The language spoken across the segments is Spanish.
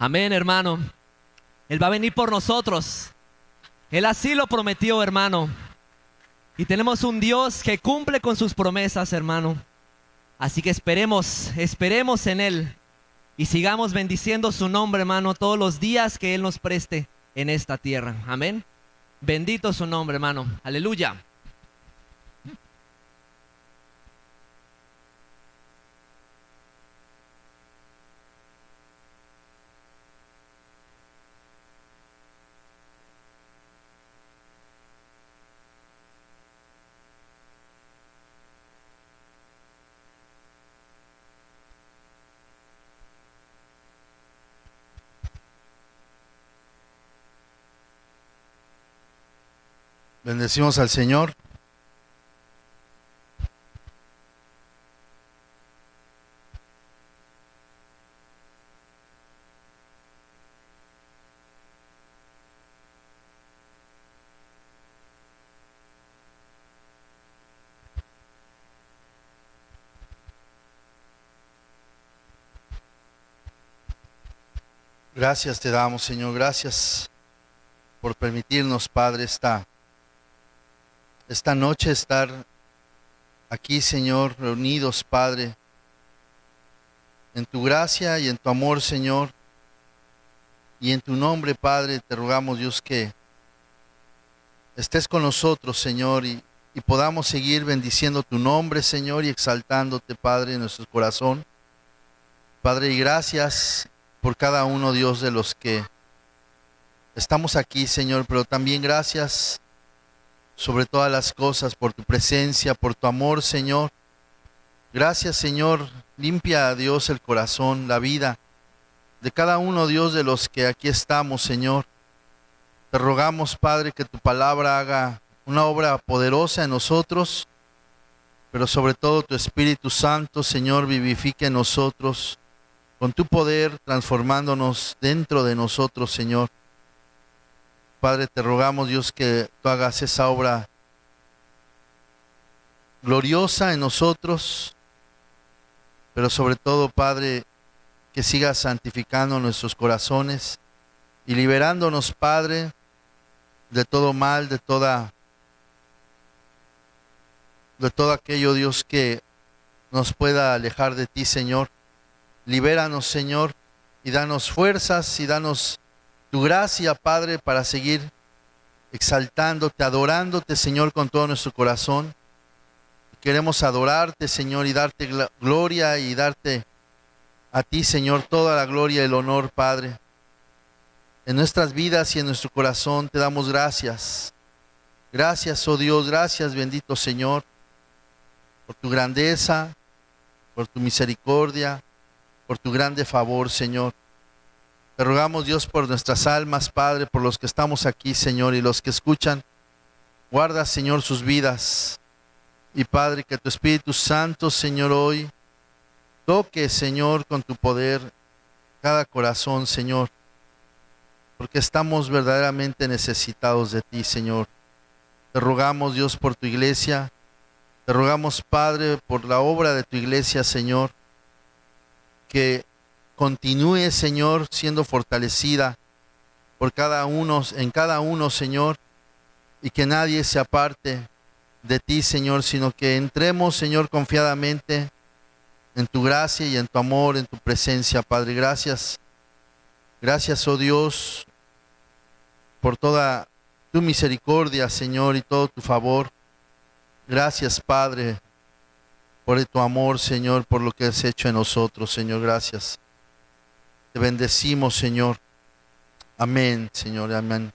Amén, hermano. Él va a venir por nosotros. Él así lo prometió, hermano. Y tenemos un Dios que cumple con sus promesas, hermano. Así que esperemos en Él. Y sigamos bendiciendo su nombre, hermano, todos los días que Él nos preste en esta tierra. Amén. Bendito su nombre, hermano. Aleluya. Bendecimos al Señor. Gracias te damos, Señor. Gracias por permitirnos, Padre, esta noche estar aquí, Señor, reunidos, Padre, en tu gracia y en tu amor, Señor. Y en tu nombre, Padre, te rogamos, Dios, que estés con nosotros, Señor, y podamos seguir bendiciendo tu nombre, Señor, y exaltándote, Padre, en nuestro corazón. Padre, y gracias por cada uno, Dios, de los que estamos aquí, Señor, pero también gracias sobre todas las cosas por tu presencia, por tu amor, Señor. Gracias, Señor. Limpia, Dios, el corazón, la vida de cada uno, Dios, de los que aquí estamos, Señor. Te rogamos, Padre, que tu palabra haga una obra poderosa en nosotros, pero sobre todo tu Espíritu Santo, Señor, vivifique en nosotros con tu poder, transformándonos dentro de nosotros, Señor. Padre, te rogamos, Dios, que tú hagas esa obra gloriosa en nosotros, pero sobre todo, Padre, que sigas santificando nuestros corazones y liberándonos, Padre, de todo mal, de todo aquello, Dios, que nos pueda alejar de ti, Señor. Libéranos, Señor, y danos fuerzas y danos tu gracia, Padre, para seguir exaltándote, adorándote, Señor, con todo nuestro corazón. Queremos adorarte, Señor, y darte gloria y darte a ti, Señor, toda la gloria y el honor, Padre. En nuestras vidas y en nuestro corazón te damos gracias. Gracias, oh Dios, gracias, bendito Señor, por tu grandeza, por tu misericordia, por tu grande favor, Señor. Te rogamos, Dios, por nuestras almas, Padre, por los que estamos aquí, Señor, y los que escuchan. Guarda, Señor, sus vidas. Y, Padre, que tu Espíritu Santo, Señor, hoy toque, Señor, con tu poder cada corazón, Señor, porque estamos verdaderamente necesitados de ti, Señor. Te rogamos, Dios, por tu iglesia. Te rogamos, Padre, por la obra de tu iglesia, Señor, que continúe, Señor, siendo fortalecida por en cada uno, Señor, y que nadie se aparte de ti, Señor, sino que entremos, Señor, confiadamente en tu gracia y en tu amor, en tu presencia, Padre. Gracias. Gracias, oh Dios, por toda tu misericordia, Señor, y todo tu favor. Gracias, Padre, por tu amor, Señor, por lo que has hecho en nosotros, Señor. Gracias. Te bendecimos, Señor. Amén, Señor, amén.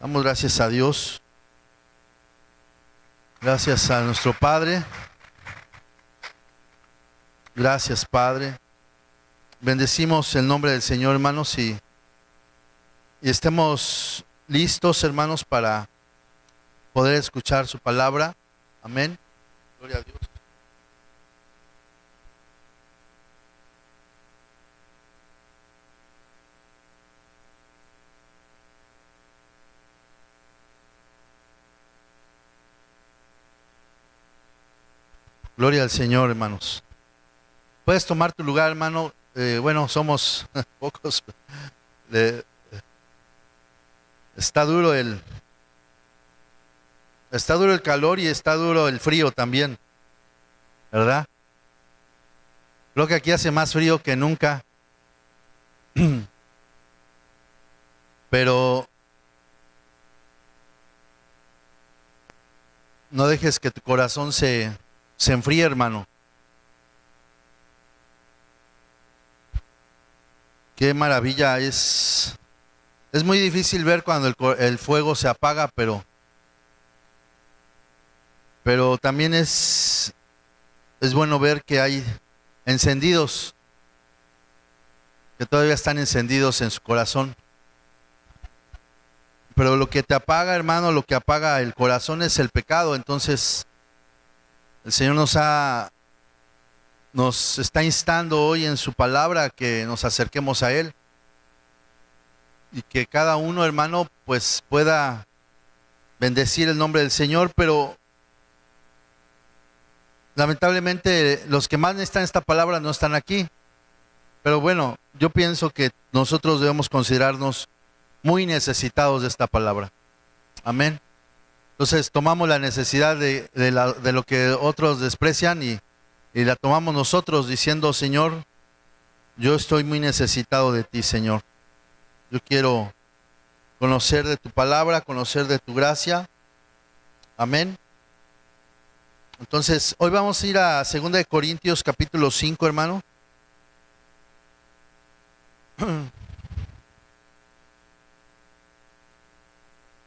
Damos gracias a Dios. Gracias a nuestro Padre. Gracias, Padre. Bendecimos el nombre del Señor, hermanos, y estemos listos, hermanos, para poder escuchar su palabra. Amén. Gloria a Dios. Gloria al Señor, hermanos. Puedes tomar tu lugar, hermano. bueno, somos pocos. eh, está duro está duro el calor y está duro el frío también, ¿verdad? Creo que aquí hace más frío que nunca, pero no dejes que tu corazón se enfríe, hermano. Qué maravilla es. Es muy difícil ver cuando el fuego se apaga, pero también es bueno ver que hay encendidos, que todavía están encendidos en su corazón. Pero lo que te apaga, hermano, lo que apaga el corazón es el pecado. Entonces, el Señor nos está instando hoy en su palabra que nos acerquemos a Él y que cada uno, hermano, pues pueda bendecir el nombre del Señor, pero lamentablemente los que más necesitan esta palabra no están aquí. Pero bueno, yo pienso que nosotros debemos considerarnos muy necesitados de esta palabra. Amén. Entonces tomamos la necesidad de lo que otros desprecian y la tomamos nosotros diciendo: Señor, yo estoy muy necesitado de ti, Señor. Yo quiero conocer de tu palabra, conocer de tu gracia. Amén. Entonces, hoy vamos a ir a 2 Corintios capítulo 5, hermano.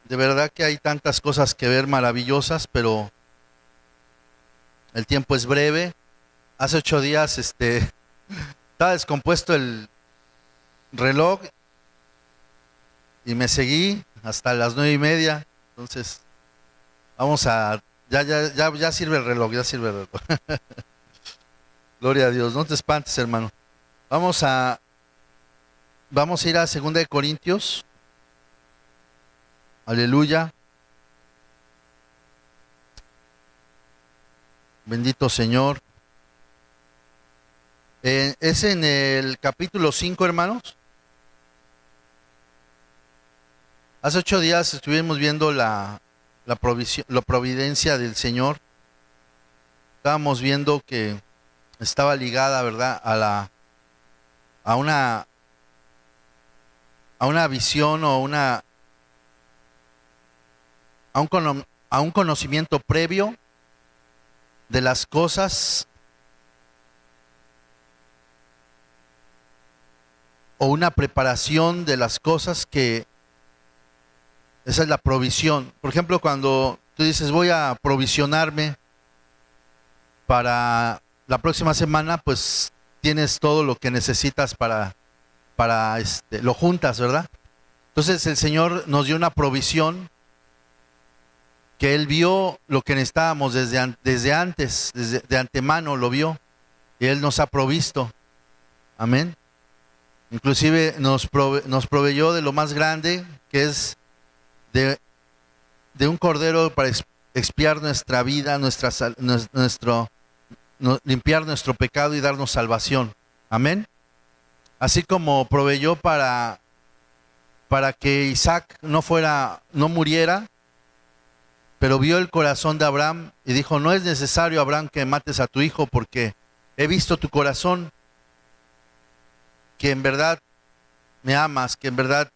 De verdad que hay tantas cosas que ver maravillosas, pero el tiempo es breve. Hace 8 días estaba descompuesto el reloj y me seguí hasta las 9:30. Entonces, vamos a... Ya sirve el reloj, ya sirve el reloj. Gloria a Dios, no te espantes, hermano. Vamos a ir a 2 Corintios. Aleluya. Bendito Señor. Es en el capítulo 5, hermanos. Hace 8 días estuvimos viendo la providencia del Señor. Estábamos viendo que estaba ligada, ¿verdad?, a una visión o a un conocimiento previo de las cosas, o una preparación de las cosas que esa es la provisión. Por ejemplo, cuando tú dices: voy a provisionarme para la próxima semana, pues tienes todo lo que necesitas para lo juntas, ¿verdad? Entonces el Señor nos dio una provisión que Él vio lo que necesitábamos desde antes, de antemano lo vio, y Él nos ha provisto. Amén. Inclusive nos proveyó de lo más grande, que es de un cordero para expiar nuestra vida, limpiar nuestro pecado y darnos salvación. Amén. Así como proveyó para que Isaac no muriera, pero vio el corazón de Abraham y dijo: no es necesario, Abraham, que mates a tu hijo, porque he visto tu corazón, que en verdad me amas, que en verdad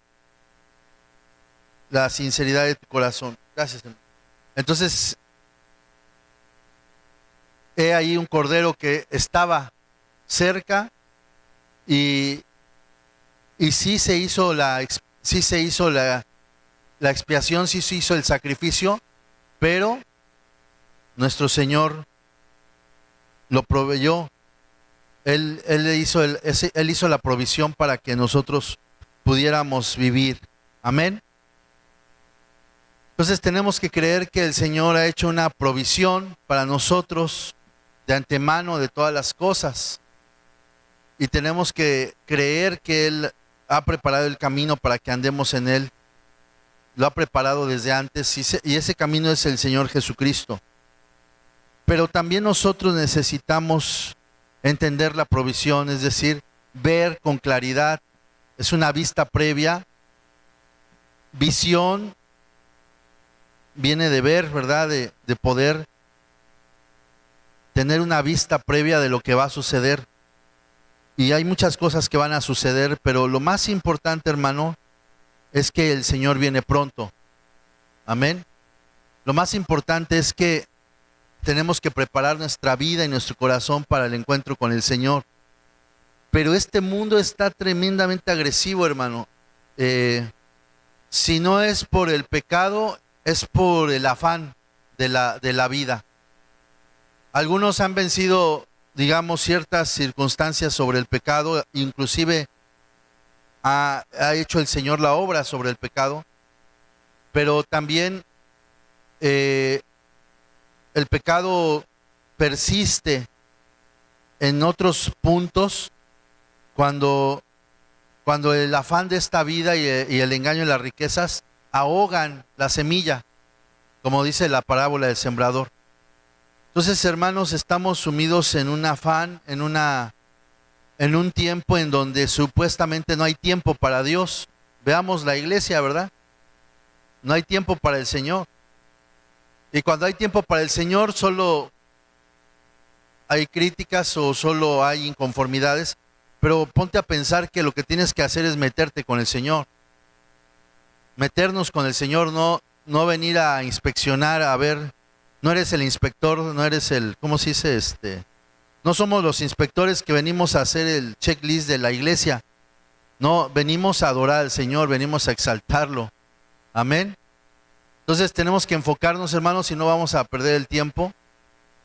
la sinceridad de tu corazón. Gracias, hermano. Entonces, he ahí un cordero que estaba cerca y sí se hizo la expiación, sí se hizo el sacrificio, pero nuestro Señor lo proveyó. Él hizo la provisión para que nosotros pudiéramos vivir. Amén. Entonces tenemos que creer que el Señor ha hecho una provisión para nosotros de antemano de todas las cosas. Y tenemos que creer que Él ha preparado el camino para que andemos en Él. Lo ha preparado desde antes y ese camino es el Señor Jesucristo. Pero también nosotros necesitamos entender la provisión, es decir, ver con claridad, es una vista previa. Visión viene de ver, ¿verdad? De poder tener una vista previa de lo que va a suceder. Y hay muchas cosas que van a suceder, pero lo más importante, hermano, es que el Señor viene pronto. Amén. Lo más importante es que tenemos que preparar nuestra vida y nuestro corazón para el encuentro con el Señor. Pero este mundo está tremendamente agresivo, hermano. Si no es por el pecado, es por el afán de la vida. Algunos han vencido, digamos, ciertas circunstancias sobre el pecado, inclusive ha hecho el Señor la obra sobre el pecado, pero también el pecado persiste en otros puntos cuando el afán de esta vida y el engaño de las riquezas ahogan la semilla, como dice la parábola del sembrador. Entonces, hermanos, estamos sumidos en un afán, en un tiempo en donde supuestamente no hay tiempo para Dios. Veamos la iglesia, ¿verdad? No hay tiempo para el Señor. Y cuando hay tiempo para el Señor, solo hay críticas o solo hay inconformidades. Pero ponte a pensar que lo que tienes que hacer es meterte con el Señor. Meternos con el Señor, no venir a inspeccionar, a ver. No eres el inspector, no eres el, ¿cómo se dice? No somos los inspectores que venimos a hacer el checklist de la iglesia. No, venimos a adorar al Señor, venimos a exaltarlo. Amén. Entonces tenemos que enfocarnos, hermanos, y no vamos a perder el tiempo.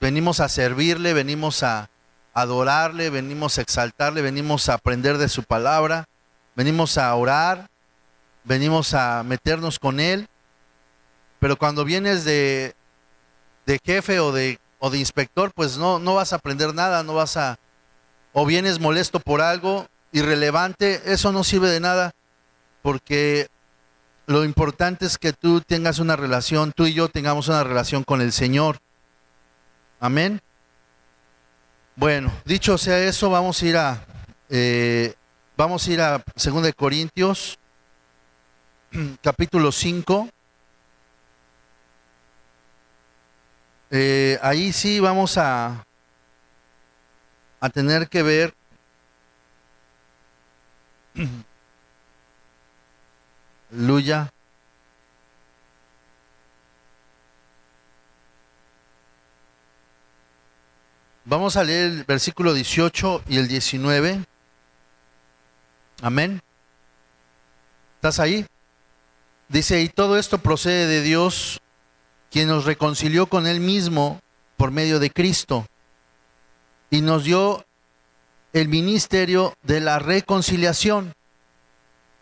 Venimos a servirle, venimos a adorarle, venimos a exaltarle, venimos a aprender de su palabra, venimos a orar, venimos a meternos con Él. Pero cuando vienes de jefe o de inspector, pues no vas a aprender nada, o vienes molesto por algo irrelevante, eso no sirve de nada, porque lo importante es que tú tengas una relación, tú y yo tengamos una relación con el Señor. Amén. Bueno, dicho sea eso, vamos a ir a 2 Corintios, capítulo 5. Ahí sí vamos a tener que ver aleluya. Vamos a leer el versículo 18 y el 19. Amén. ¿Estás ahí? Dice, y todo esto procede de Dios, quien nos reconcilió con Él mismo por medio de Cristo y nos dio el ministerio de la reconciliación.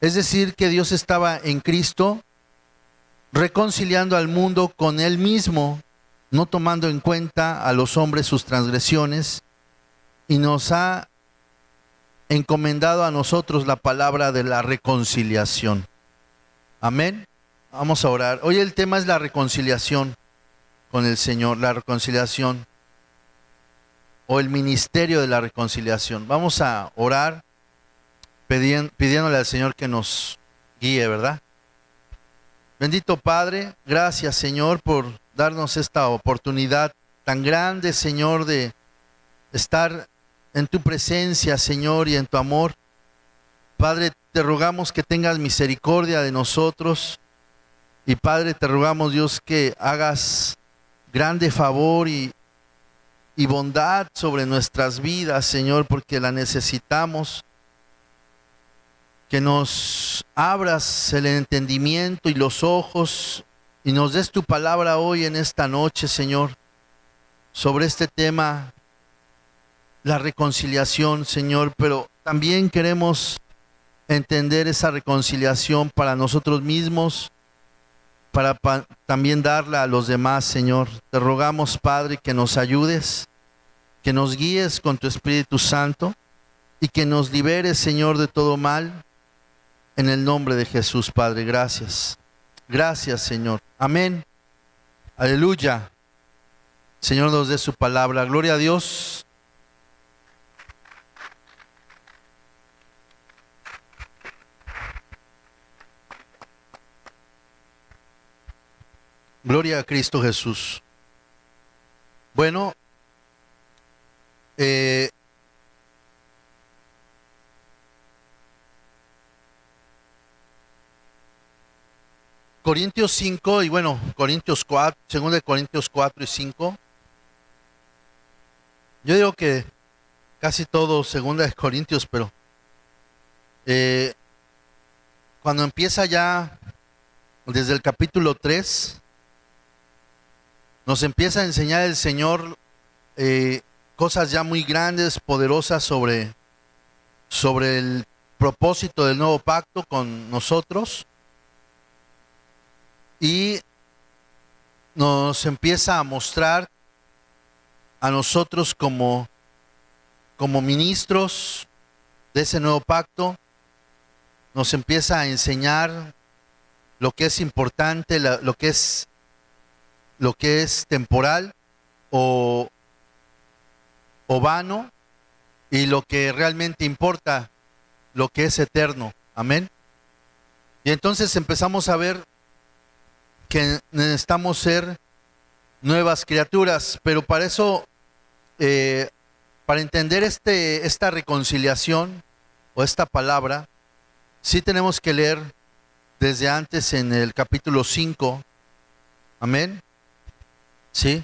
Es decir, que Dios estaba en Cristo reconciliando al mundo con Él mismo, no tomando en cuenta a los hombres sus transgresiones, y nos ha encomendado a nosotros la palabra de la reconciliación. Amén. Vamos a orar. Hoy el tema es la reconciliación con el Señor, la reconciliación o el ministerio de la reconciliación. Vamos a orar pidiéndole al Señor que nos guíe, ¿verdad? Bendito Padre, gracias Señor por darnos esta oportunidad tan grande, Señor, de estar en tu presencia, Señor, y en tu amor. Padre, te rogamos que tengas misericordia de nosotros. Y Padre, te rogamos, Dios, que hagas grande favor y bondad sobre nuestras vidas, Señor, porque la necesitamos. Que nos abras el entendimiento y los ojos y nos des tu palabra hoy en esta noche, Señor, sobre este tema, la reconciliación, Señor, pero también queremos entender esa reconciliación para nosotros mismos, para también darla a los demás, Señor. Te rogamos, Padre, que nos ayudes, que nos guíes con tu Espíritu Santo y que nos liberes, Señor, de todo mal. En el nombre de Jesús, Padre, gracias. Gracias, Señor. Amén. Aleluya. Señor, nos dé su palabra. Gloria a Dios. Gloria a Cristo Jesús. Bueno, Corintios 5 y bueno, Corintios 4, 2 de Corintios 4 y 5. Yo digo que casi todo 2 de Corintios, pero cuando empieza ya desde el capítulo 3, nos empieza a enseñar el Señor cosas ya muy grandes, poderosas sobre el propósito del nuevo pacto con nosotros. Y nos empieza a mostrar a nosotros como ministros de ese nuevo pacto. Nos empieza a enseñar lo que es importante, lo que es temporal o vano, y lo que realmente importa, lo que es eterno. Amén. Y entonces empezamos a ver que necesitamos ser nuevas criaturas, pero para eso, para entender esta reconciliación o esta palabra, sí tenemos que leer desde antes en el capítulo 5. Amén. Sí.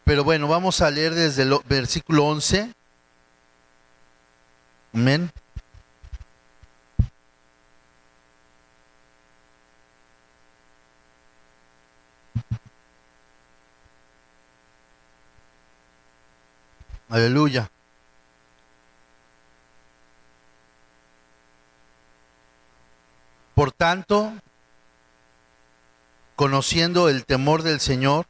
Pero bueno, vamos a leer desde el versículo 11. Amén. Aleluya. Por tanto, conociendo el temor del Señor,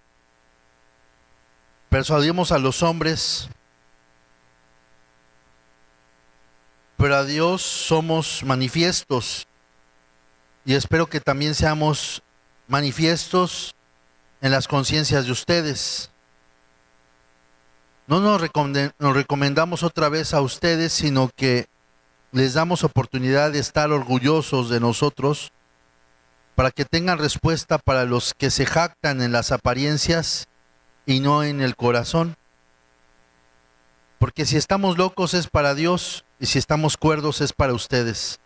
persuadimos a los hombres, pero a Dios somos manifiestos, y espero que también seamos manifiestos en las conciencias de ustedes. No nos recomendamos otra vez a ustedes, sino que les damos oportunidad de estar orgullosos de nosotros, para que tengan respuesta para los que se jactan en las apariencias y no en el corazón. Porque si estamos locos es para Dios, y si estamos cuerdos es para ustedes.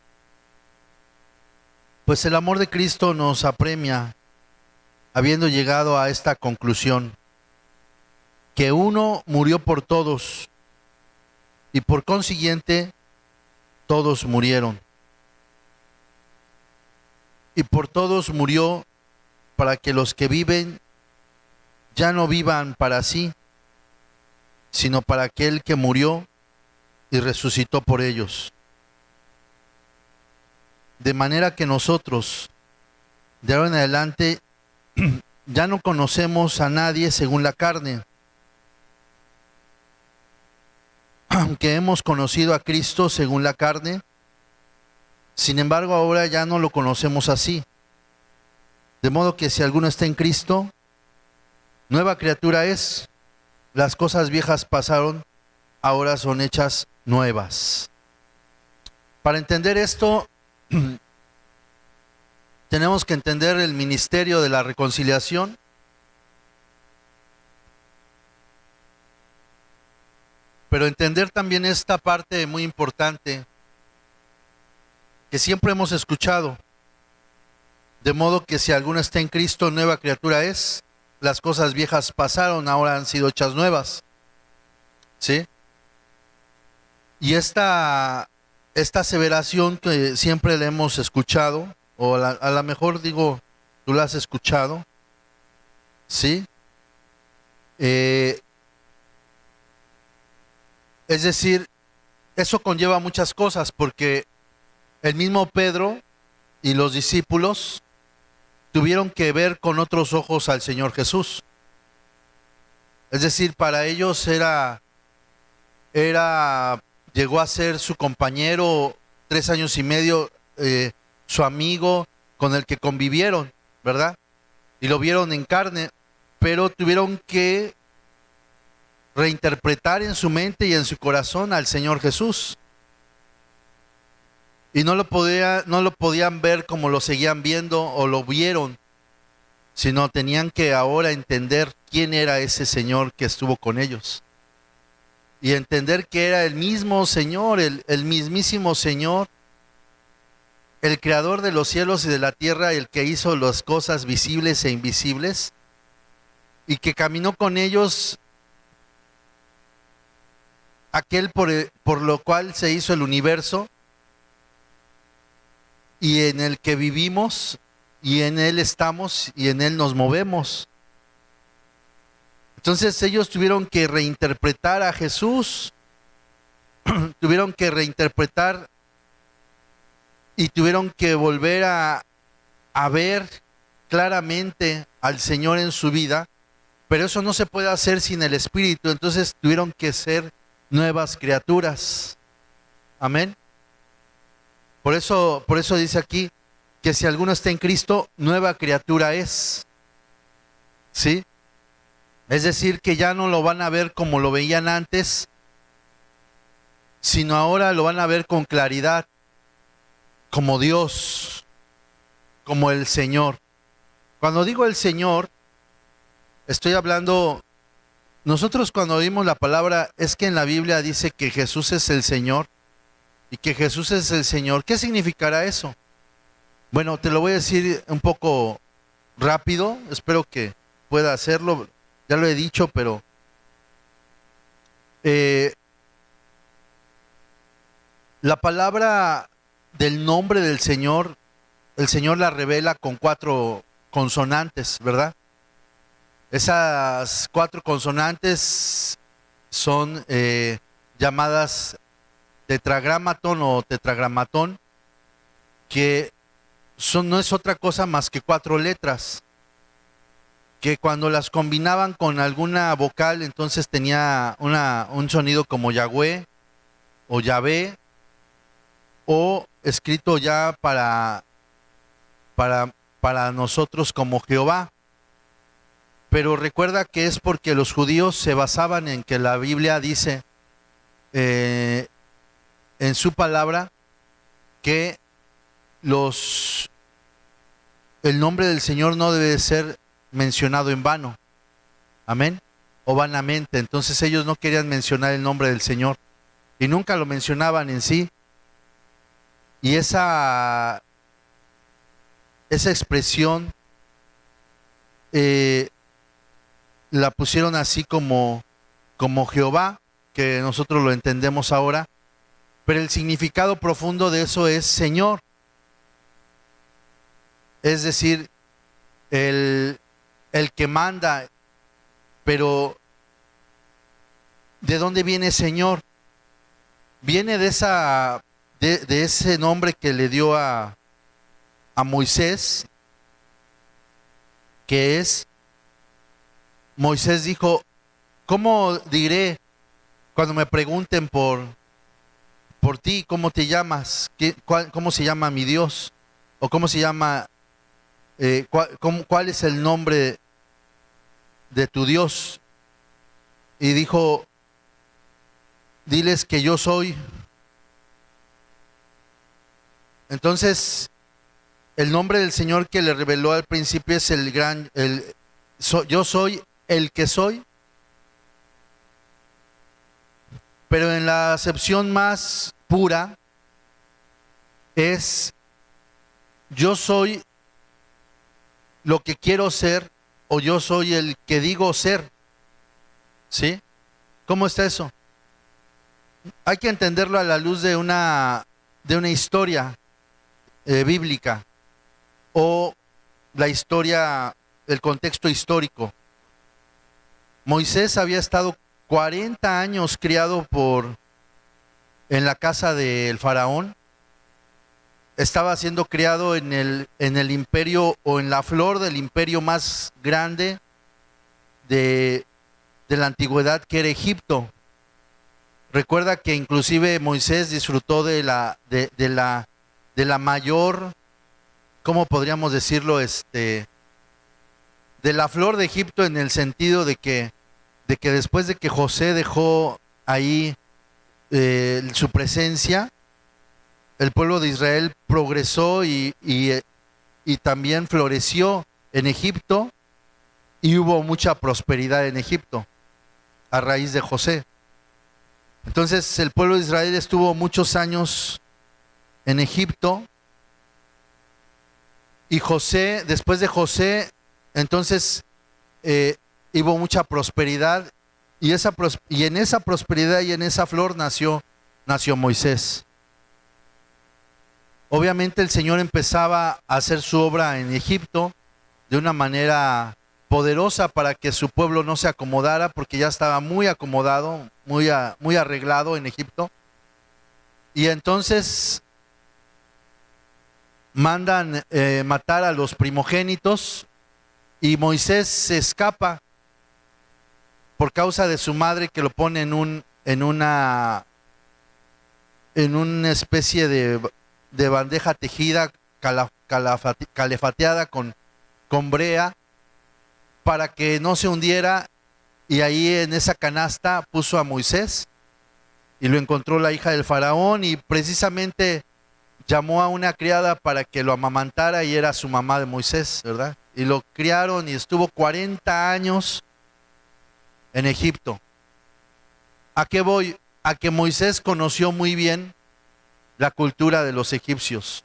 Pues el amor de Cristo nos apremia, habiendo llegado a esta conclusión, que uno murió por todos, y por consiguiente todos murieron. Y por todos murió, para que los que viven ya no vivan para sí, sino para aquel que murió y resucitó por ellos. De manera que nosotros, de ahora en adelante, ya no conocemos a nadie según la carne. Aunque hemos conocido a Cristo según la carne, sin embargo ahora ya no lo conocemos así. De modo que si alguno está en Cristo, nueva criatura es. Las cosas viejas pasaron, ahora son hechas nuevas. Para entender esto, tenemos que entender el ministerio de la reconciliación. Pero entender también esta parte muy importante que siempre hemos escuchado. De modo que si alguno está en Cristo, nueva criatura es. Las cosas viejas pasaron, ahora han sido hechas nuevas. ¿Sí? Y esta aseveración que siempre le hemos escuchado, o a lo mejor digo, tú la has escuchado, ¿sí? Es decir, eso conlleva muchas cosas, porque el mismo Pedro y los discípulos tuvieron que ver con otros ojos al Señor Jesús. Es decir, para ellos llegó a ser su compañero 3 años y medio, su amigo con el que convivieron, ¿verdad? Y lo vieron en carne, pero tuvieron que reinterpretar en su mente y en su corazón al Señor Jesús. Y no lo podían ver como lo seguían viendo o lo vieron, sino tenían que ahora entender quién era ese Señor que estuvo con ellos. Y entender que era el mismo Señor, el mismísimo Señor, el creador de los cielos y de la tierra, el que hizo las cosas visibles e invisibles, y que caminó con ellos, aquel por lo cual se hizo el universo, y en el que vivimos, y en Él estamos, y en Él nos movemos. Entonces ellos tuvieron que reinterpretar a Jesús, tuvieron que reinterpretar y tuvieron que volver a ver claramente al Señor en su vida, pero eso no se puede hacer sin el Espíritu. Entonces tuvieron que ser nuevas criaturas. Amén. Por eso dice aquí que si alguno está en Cristo, nueva criatura es. ¿Sí? Es decir, que ya no lo van a ver como lo veían antes, sino ahora lo van a ver con claridad, como Dios, como el Señor. Cuando digo el Señor, estoy hablando, nosotros cuando oímos la palabra, es que en la Biblia dice que Jesús es el Señor y que Jesús es el Señor. ¿Qué significará eso? Bueno, te lo voy a decir un poco rápido, espero que pueda hacerlo, ya lo he dicho, pero la palabra del nombre del Señor, el Señor la revela con 4 consonantes, ¿verdad? Esas 4 consonantes son llamadas tetragramatón o tetragramatón, que no es otra cosa más que 4 letras, que cuando las combinaban con alguna vocal, entonces tenía un sonido como Yahweh o Yahvé, o escrito ya para nosotros como Jehová. Pero recuerda que es porque los judíos se basaban en que la Biblia dice en su palabra que el nombre del Señor no debe ser mencionado en vano. Amén. O vanamente. Entonces ellos no querían mencionar el nombre del Señor y nunca lo mencionaban en sí. Y esa expresión la pusieron así como Jehová, que nosotros lo entendemos ahora, pero el significado profundo de eso es Señor. Es decir, el que manda. Pero ¿de dónde viene Señor? Viene de ese nombre que le dio a Moisés, que es, Moisés dijo, ¿cómo diré cuando me pregunten por ti, cómo te llamas? ¿Cómo se llama mi Dios? ¿O cómo se llama, cuál es el nombre de tu Dios? Y dijo, diles que yo soy. Entonces, el nombre del Señor que le reveló al principio es yo soy el que soy. Pero en la acepción más pura es yo soy lo que quiero ser, o yo soy el que digo ser. ¿Sí? ¿Cómo está eso? Hay que entenderlo a la luz de una historia bíblica, o la historia, el contexto histórico. Moisés había estado 40 años criado en la casa del faraón. Estaba siendo criado en el imperio, o en la flor del imperio más grande de la antigüedad, que era Egipto. Recuerda que inclusive Moisés disfrutó de la mayor, ¿cómo podríamos decirlo? De la flor de Egipto, en el sentido de que después de que José dejó ahí su presencia, el pueblo de Israel progresó y también floreció en Egipto, y hubo mucha prosperidad en Egipto a raíz de José. Entonces el pueblo de Israel estuvo muchos años en Egipto, y José, después de José, entonces hubo mucha prosperidad, y en esa prosperidad y en esa flor nació Moisés. Obviamente el Señor empezaba a hacer su obra en Egipto de una manera poderosa para que su pueblo no se acomodara, porque ya estaba muy acomodado, muy arreglado en Egipto. Y entonces mandan matar a los primogénitos, y Moisés se escapa por causa de su madre, que lo pone en una especie de bandeja tejida, calefateada con brea, para que no se hundiera, y ahí en esa canasta puso a Moisés, y lo encontró la hija del faraón, y precisamente llamó a una criada para que lo amamantara, y era su mamá de Moisés, ¿verdad? Y lo criaron, y estuvo 40 años en Egipto. ¿A qué voy? A que Moisés conoció muy bien la cultura de los egipcios.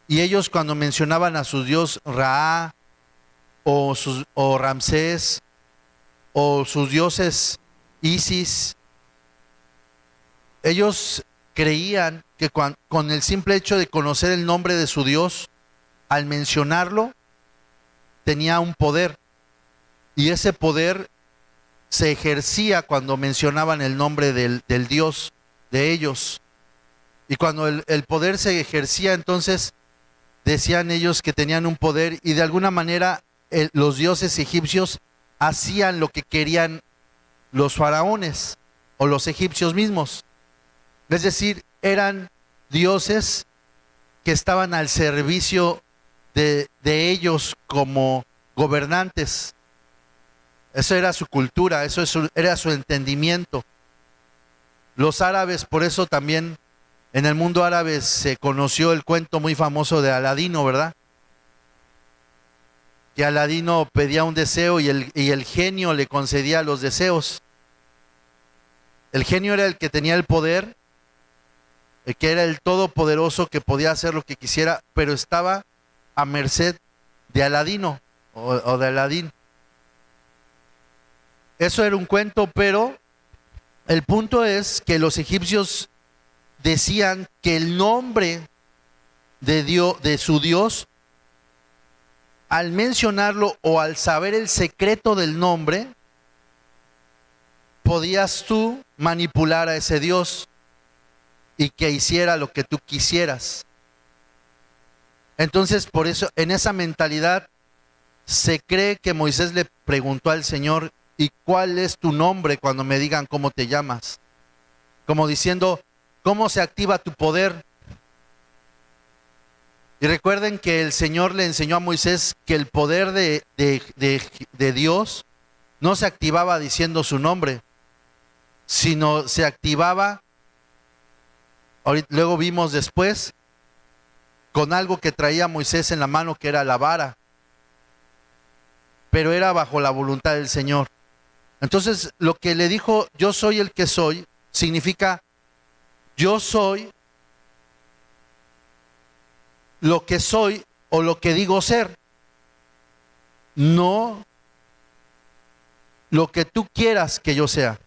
Y ellos, cuando mencionaban a su dios Ra o Ramsés, o sus dioses Isis, ellos creían que con el simple hecho de conocer el nombre de su dios, al mencionarlo, tenía un poder. Y ese poder se ejercía cuando mencionaban el nombre del dios de ellos. Y cuando el poder se ejercía, entonces decían ellos que tenían un poder, y de alguna manera los dioses egipcios hacían lo que querían los faraones o los egipcios mismos. Es decir, eran dioses que estaban al servicio de ellos como gobernantes. Eso era su cultura, era su entendimiento. Los árabes, por eso también en el mundo árabe se conoció el cuento muy famoso de Aladino, ¿verdad? Que Aladino pedía un deseo y el genio le concedía los deseos. El genio era el que tenía el poder, el que era el todopoderoso, que podía hacer lo que quisiera, pero estaba a merced de Aladino o de Aladín. Eso era un cuento, pero el punto es que los egipcios decían que el nombre de su Dios, al mencionarlo o al saber el secreto del nombre, podías tú manipular a ese Dios y que hiciera lo que tú quisieras. Entonces, por eso, en esa mentalidad, se cree que Moisés le preguntó al Señor: ¿y cuál es tu nombre cuando me digan cómo te llamas? Como diciendo, ¿cómo se activa tu poder? Y recuerden que el Señor le enseñó a Moisés que el poder de Dios no se activaba diciendo su nombre, sino se activaba, luego vimos después, con algo que traía Moisés en la mano, que era la vara, pero era bajo la voluntad del Señor. Entonces, lo que le dijo, yo soy el que soy, significa, yo soy lo que soy o lo que digo ser, no lo que tú quieras que yo sea.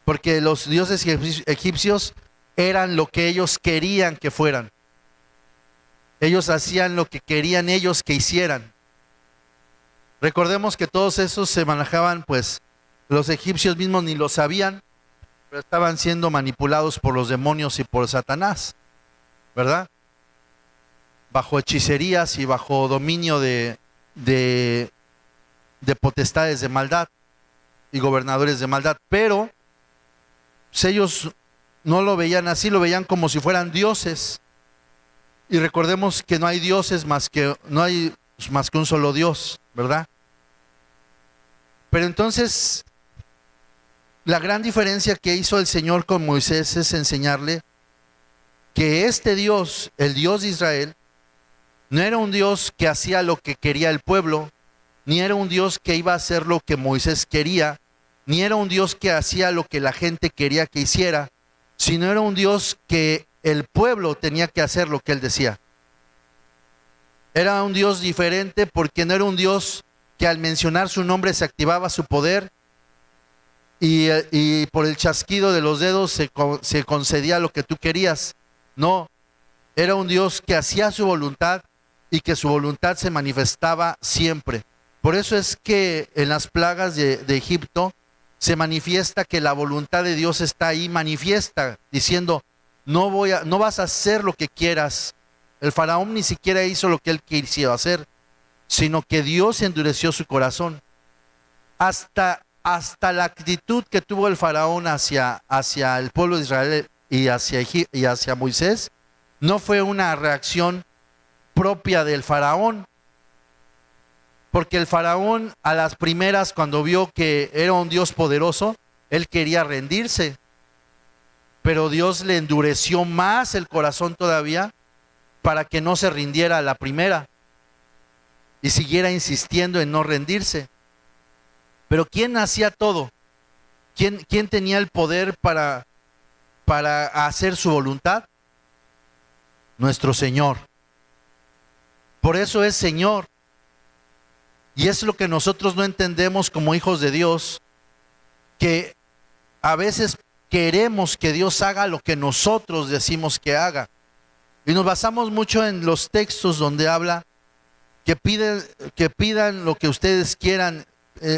Porque los dioses egipcios eran lo que ellos querían que fueran. Ellos hacían lo que querían ellos que hicieran. Recordemos que todos esos se manejaban, pues los egipcios mismos ni lo sabían, pero estaban siendo manipulados por los demonios y por Satanás, ¿verdad? Bajo hechicerías y bajo dominio de potestades de maldad y gobernadores de maldad. Pero pues, ellos no lo veían así, lo veían como si fueran dioses. Y recordemos que no hay dioses no hay más que un solo Dios, ¿verdad? Pero entonces la gran diferencia que hizo el Señor con Moisés es enseñarle que este Dios, el Dios de Israel, no era un Dios que hacía lo que quería el pueblo, ni era un Dios que iba a hacer lo que Moisés quería, ni era un Dios que hacía lo que la gente quería que hiciera, sino era un Dios que el pueblo tenía que hacer lo que él decía. Era un Dios diferente porque no era un Dios que al mencionar su nombre se activaba su poder y por el chasquido de los dedos se concedía lo que tú querías. No, era un Dios que hacía su voluntad y que su voluntad se manifestaba siempre. Por eso es que en las plagas de Egipto se manifiesta que la voluntad de Dios está ahí manifiesta, diciendo, no vas a hacer lo que quieras. El faraón ni siquiera hizo lo que él quisiera hacer, sino que Dios endureció su corazón. Hasta la actitud que tuvo el faraón hacia el pueblo de Israel y hacia Moisés, no fue una reacción propia del faraón, porque el faraón a las primeras, cuando vio que era un Dios poderoso, él quería rendirse, pero Dios le endureció más el corazón todavía para que no se rindiera a la primera y siguiera insistiendo en no rendirse. Pero ¿quién hacía todo? ¿Quién tenía el poder para hacer su voluntad? Nuestro Señor. Por eso es Señor. Y es lo que nosotros no entendemos como hijos de Dios, que a veces queremos que Dios haga lo que nosotros decimos que haga. Y nos basamos mucho en los textos donde habla que pidan lo que ustedes quieran.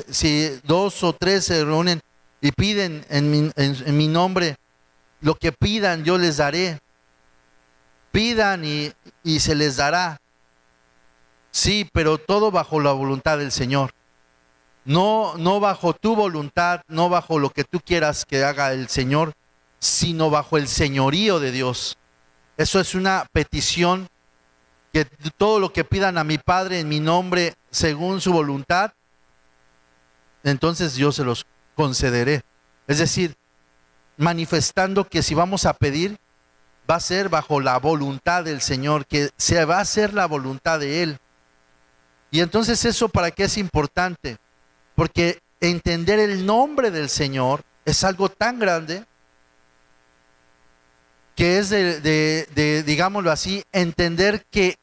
Si 2 o 3 se reúnen y piden en mi nombre, lo que pidan yo les daré. Pidan y se les dará. Sí, pero todo bajo la voluntad del Señor. No bajo tu voluntad, no bajo lo que tú quieras que haga el Señor, sino bajo el señorío de Dios. Eso es una petición, que todo lo que pidan a mi Padre en mi nombre, según su voluntad, entonces yo se los concederé. Es decir, manifestando que si vamos a pedir, va a ser bajo la voluntad del Señor, que se va a hacer la voluntad de Él. Y entonces eso, ¿para qué es importante? Porque entender el nombre del Señor es algo tan grande que es digámoslo así, entender que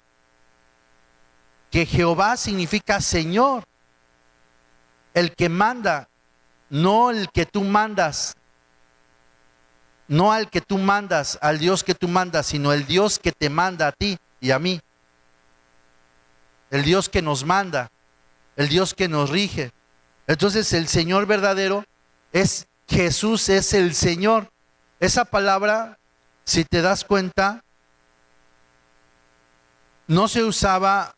Jehová significa Señor, el que manda, no el que tú mandas, no al que tú mandas, al Dios que tú mandas, sino el Dios que te manda a ti y a mí. El Dios que nos manda, el Dios que nos rige. Entonces el Señor verdadero es Jesús, es el Señor. Esa palabra, si te das cuenta, no se usaba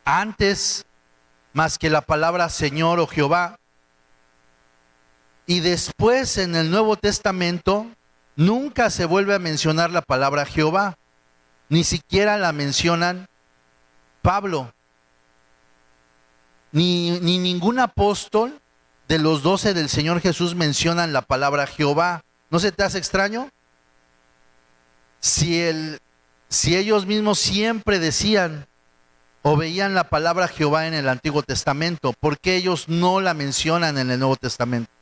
antes más que la palabra Señor o Jehová. Y después en el Nuevo Testamento nunca se vuelve a mencionar la palabra Jehová. Ni siquiera la mencionan Pablo, ni ningún apóstol de los 12 del Señor Jesús mencionan la palabra Jehová. ¿No se te hace extraño? Si ellos mismos siempre decían o veían la palabra Jehová en el Antiguo Testamento, ¿por qué ellos no la mencionan en el Nuevo Testamento?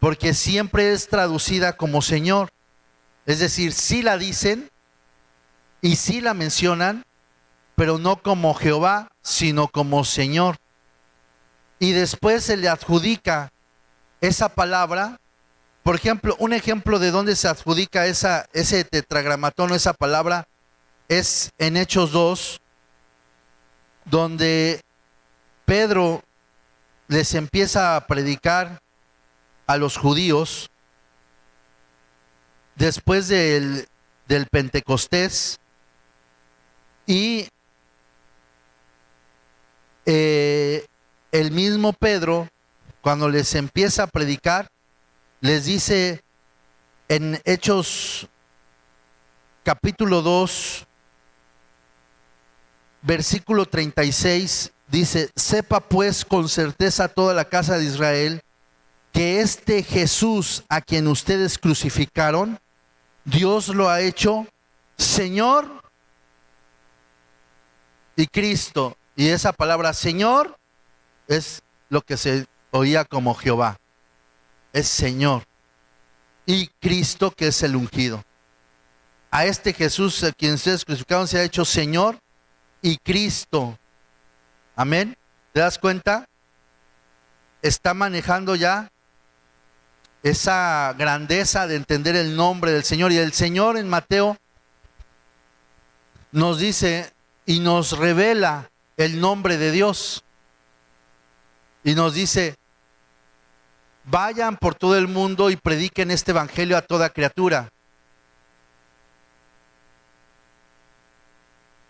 Porque siempre es traducida como Señor. Es decir, sí la dicen y sí la mencionan, pero no como Jehová, sino como Señor. Y después se le adjudica esa palabra. Por ejemplo, un ejemplo de dónde se adjudica ese tetragramatón o esa palabra es en Hechos 2, donde Pedro les empieza a predicar a los judíos después del Pentecostés, y el mismo Pedro, cuando les empieza a predicar, les dice en Hechos capítulo 2, versículo 36, dice: sepa pues con certeza toda la casa de Israel que este Jesús a quien ustedes crucificaron, Dios lo ha hecho Señor y Cristo. Y esa palabra Señor es lo que se oía como Jehová. Es Señor. Y Cristo, que es el ungido. A este Jesús a quien ustedes crucificaron se ha hecho Señor y Cristo. Amén. ¿Te das cuenta? Está manejando ya esa grandeza de entender el nombre del Señor. Y el Señor en Mateo nos dice y nos revela el nombre de Dios. Y nos dice: vayan por todo el mundo y prediquen este evangelio a toda criatura.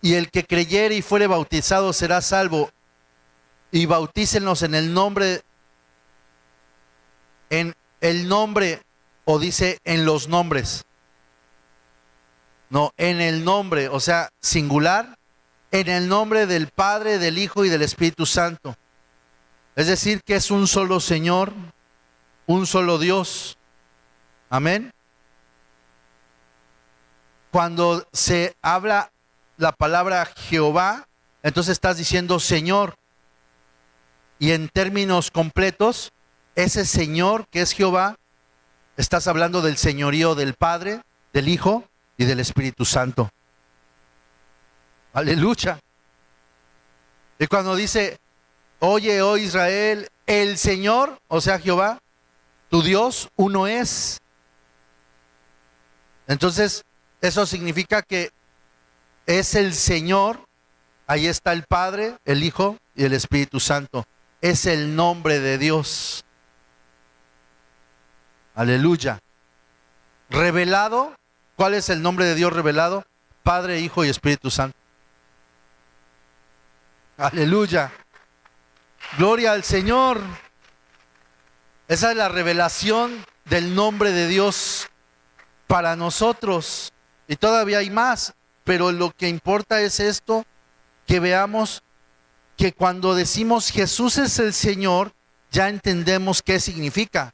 Y el que creyere y fuere bautizado será salvo. Y bautícenlos en el nombre, o dice en los nombres. No, en el nombre, o sea, singular, en el nombre del Padre, del Hijo y del Espíritu Santo. Es decir, que es un solo Señor, un solo Dios. Amén. Cuando se habla la palabra Jehová, entonces estás diciendo Señor. Y en términos completos, ese Señor que es Jehová, estás hablando del señorío del Padre, del Hijo y del Espíritu Santo. Aleluya. Y cuando dice: oye, oh Israel, el Señor, o sea Jehová, tu Dios, uno es. Entonces, eso significa que es el Señor. Ahí está el Padre, el Hijo y el Espíritu Santo. Es el nombre de Dios. Aleluya. Revelado. ¿Cuál es el nombre de Dios revelado? Padre, Hijo y Espíritu Santo. Aleluya. Gloria al Señor. Esa es la revelación del nombre de Dios para nosotros. Y todavía hay más, pero lo que importa es esto, que veamos que cuando decimos Jesús es el Señor, ya entendemos qué significa.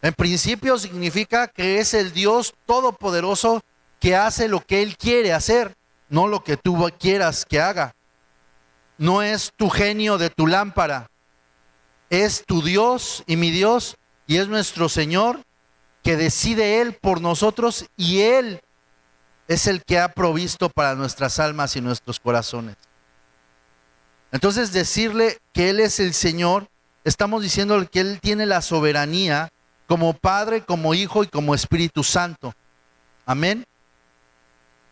En principio significa que es el Dios todopoderoso que hace lo que Él quiere hacer, no lo que tú quieras que haga. No es tu genio de tu lámpara, es tu Dios y mi Dios, y es nuestro Señor, que decide Él por nosotros, y Él es el que ha provisto para nuestras almas y nuestros corazones. Entonces, decirle que Él es el Señor, estamos diciendo que Él tiene la soberanía como Padre, como Hijo y como Espíritu Santo. Amén.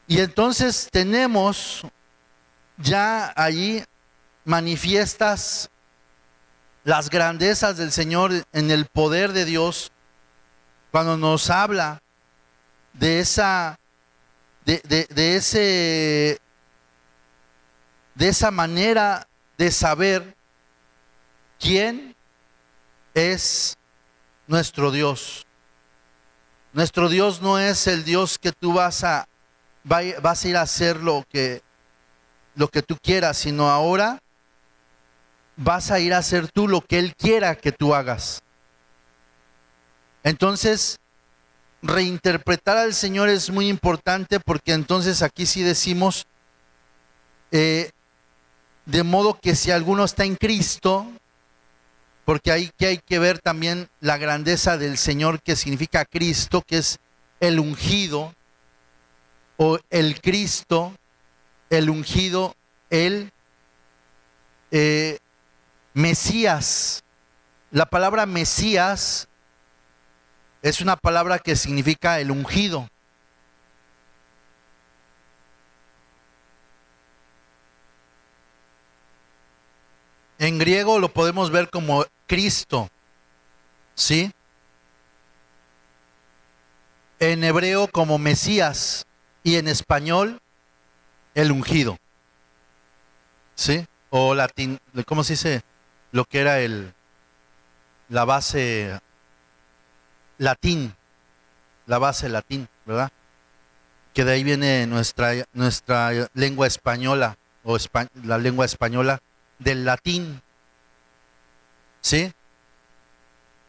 Y entonces tenemos ya allí manifiestas las grandezas del Señor en el poder de Dios, cuando nos habla de esa manera de saber quién es nuestro Dios. Nuestro Dios no es el Dios que tú vas a ir a hacer lo que tú quieras, sino ahora vas a ir a hacer tú lo que Él quiera que tú hagas. Entonces, reinterpretar al Señor es muy importante, porque entonces aquí sí decimos, de modo que si alguno está en Cristo, porque ahí que hay que ver también la grandeza del Señor, que significa Cristo, que es el ungido, o el Cristo, el ungido, el Mesías. La palabra Mesías es una palabra que significa el ungido. En griego lo podemos ver como Cristo, ¿sí? En hebreo como Mesías, y en español el ungido, ¿sí? O latín, ¿cómo se dice? Lo que era la base latín, ¿verdad? Que de ahí viene nuestra lengua española, la lengua española del latín, ¿sí?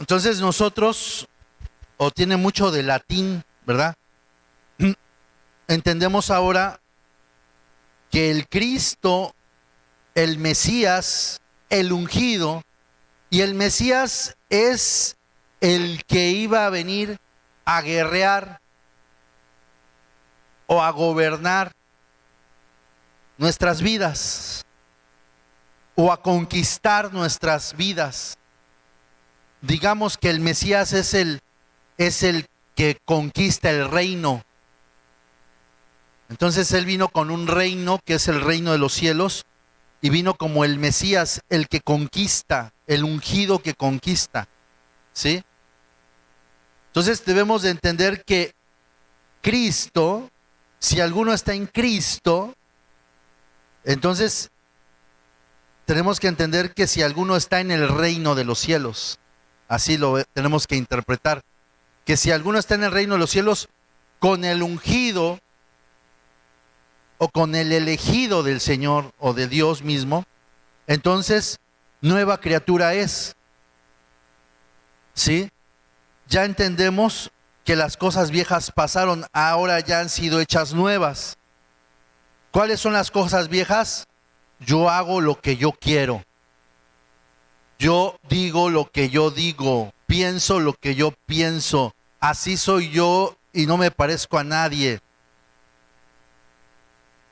Entonces nosotros, o tiene mucho de latín, ¿verdad? Entendemos ahora que el Cristo, el Mesías, el ungido, y el Mesías es el que iba a venir a guerrear o a gobernar nuestras vidas o a conquistar nuestras vidas. Digamos que el Mesías es el que conquista el reino. Entonces Él vino con un reino que es el reino de los cielos, y vino como el Mesías, el que conquista, el ungido que conquista, ¿sí? Entonces debemos de entender que Cristo, si alguno está en Cristo, entonces tenemos que entender que si alguno está en el reino de los cielos, así lo tenemos que interpretar, que si alguno está en el reino de los cielos, con el ungido o con el elegido del Señor o de Dios mismo, entonces nueva criatura es, ¿sí? Ya entendemos que las cosas viejas pasaron, ahora ya han sido hechas nuevas. ¿Cuáles son las cosas viejas? Yo hago lo que yo quiero. Yo digo lo que yo digo, pienso lo que yo pienso. Así soy yo y no me parezco a nadie.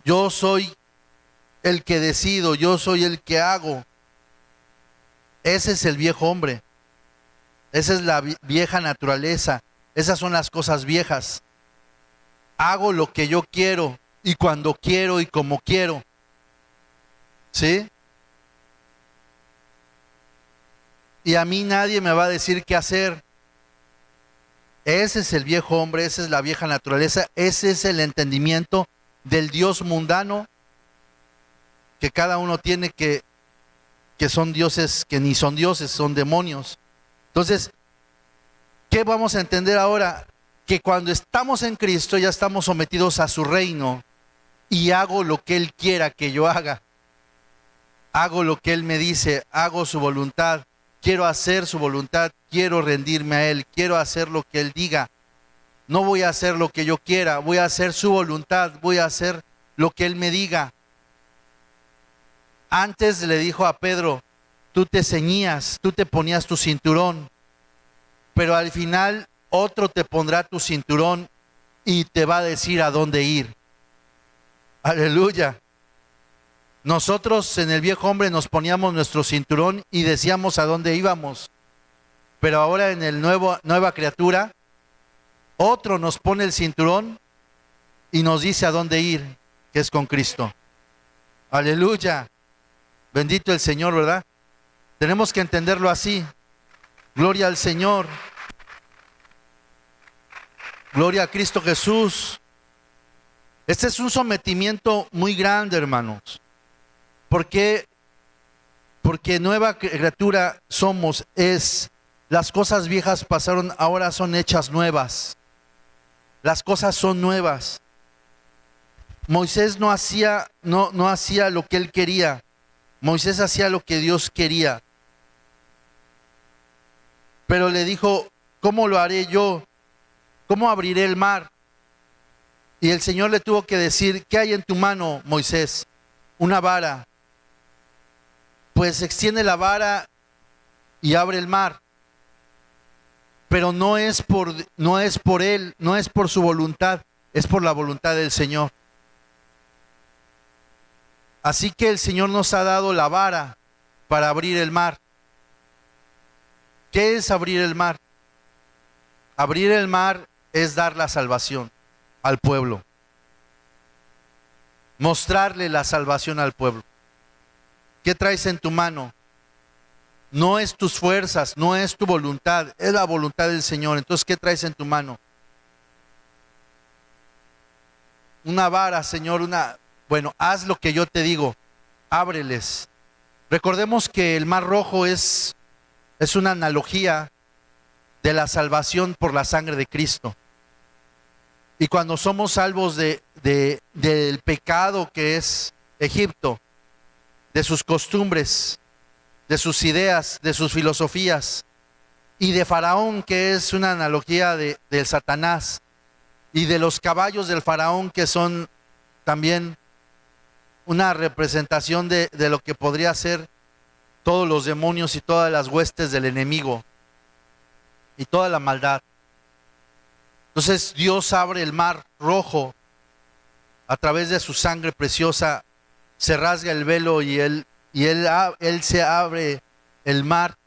Yo soy el que decido, yo soy el que hago. Ese es el viejo hombre. Esa es la vieja naturaleza. Esas son las cosas viejas. Hago lo que yo quiero y cuando quiero y como quiero. ¿Sí? Y a mí nadie me va a decir qué hacer. Ese es el viejo hombre, esa es la vieja naturaleza, ese es el entendimiento del Dios mundano que cada uno tiene, que son dioses que ni son dioses, son demonios. Entonces, ¿qué vamos a entender ahora? Que cuando estamos en Cristo ya estamos sometidos a su reino y hago lo que Él quiera que yo haga. Hago lo que Él me dice, hago su voluntad, quiero hacer su voluntad, quiero rendirme a Él, quiero hacer lo que Él diga. No voy a hacer lo que yo quiera, voy a hacer su voluntad, voy a hacer lo que Él me diga. Antes le dijo a Pedro, tú te ceñías, tú te ponías tu cinturón, pero al final otro te pondrá tu cinturón y te va a decir a dónde ir. Aleluya. Nosotros en el viejo hombre nos poníamos nuestro cinturón y decíamos a dónde íbamos, pero ahora en el nueva criatura, otro nos pone el cinturón y nos dice a dónde ir, que es con Cristo. Aleluya. Bendito el Señor, ¿verdad? Tenemos que entenderlo así. Gloria al Señor. Gloria a Cristo Jesús. Este es un sometimiento muy grande, hermanos. ¿Por qué? Porque nueva criatura somos, las cosas viejas pasaron, ahora son hechas nuevas. Las cosas son nuevas. Moisés no hacía lo que él quería. Moisés hacía lo que Dios quería. Pero le dijo, ¿cómo lo haré yo? ¿Cómo abriré el mar? Y el Señor le tuvo que decir, ¿qué hay en tu mano, Moisés? Una vara. Pues extiende la vara y abre el mar. Pero no es por él, no es por su voluntad, es por la voluntad del Señor. Así que el Señor nos ha dado la vara para abrir el mar. ¿Qué es abrir el mar? Abrir el mar es dar la salvación al pueblo. Mostrarle la salvación al pueblo. ¿Qué traes en tu mano? No es tus fuerzas, no es tu voluntad, es la voluntad del Señor. Entonces, ¿qué traes en tu mano? Una vara, Señor, bueno, haz lo que yo te digo, ábreles. Recordemos que el Mar Rojo es una analogía de la salvación por la sangre de Cristo. Y cuando somos salvos del pecado que es Egipto, de sus costumbres, de sus ideas, de sus filosofías, y de Faraón, que es una analogía del Satanás, y de los caballos del Faraón, que son también una representación de lo que podría ser todos los demonios y todas las huestes del enemigo y toda la maldad. Entonces Dios abre el mar rojo a través de su sangre preciosa, se rasga el velo y él se abre el mar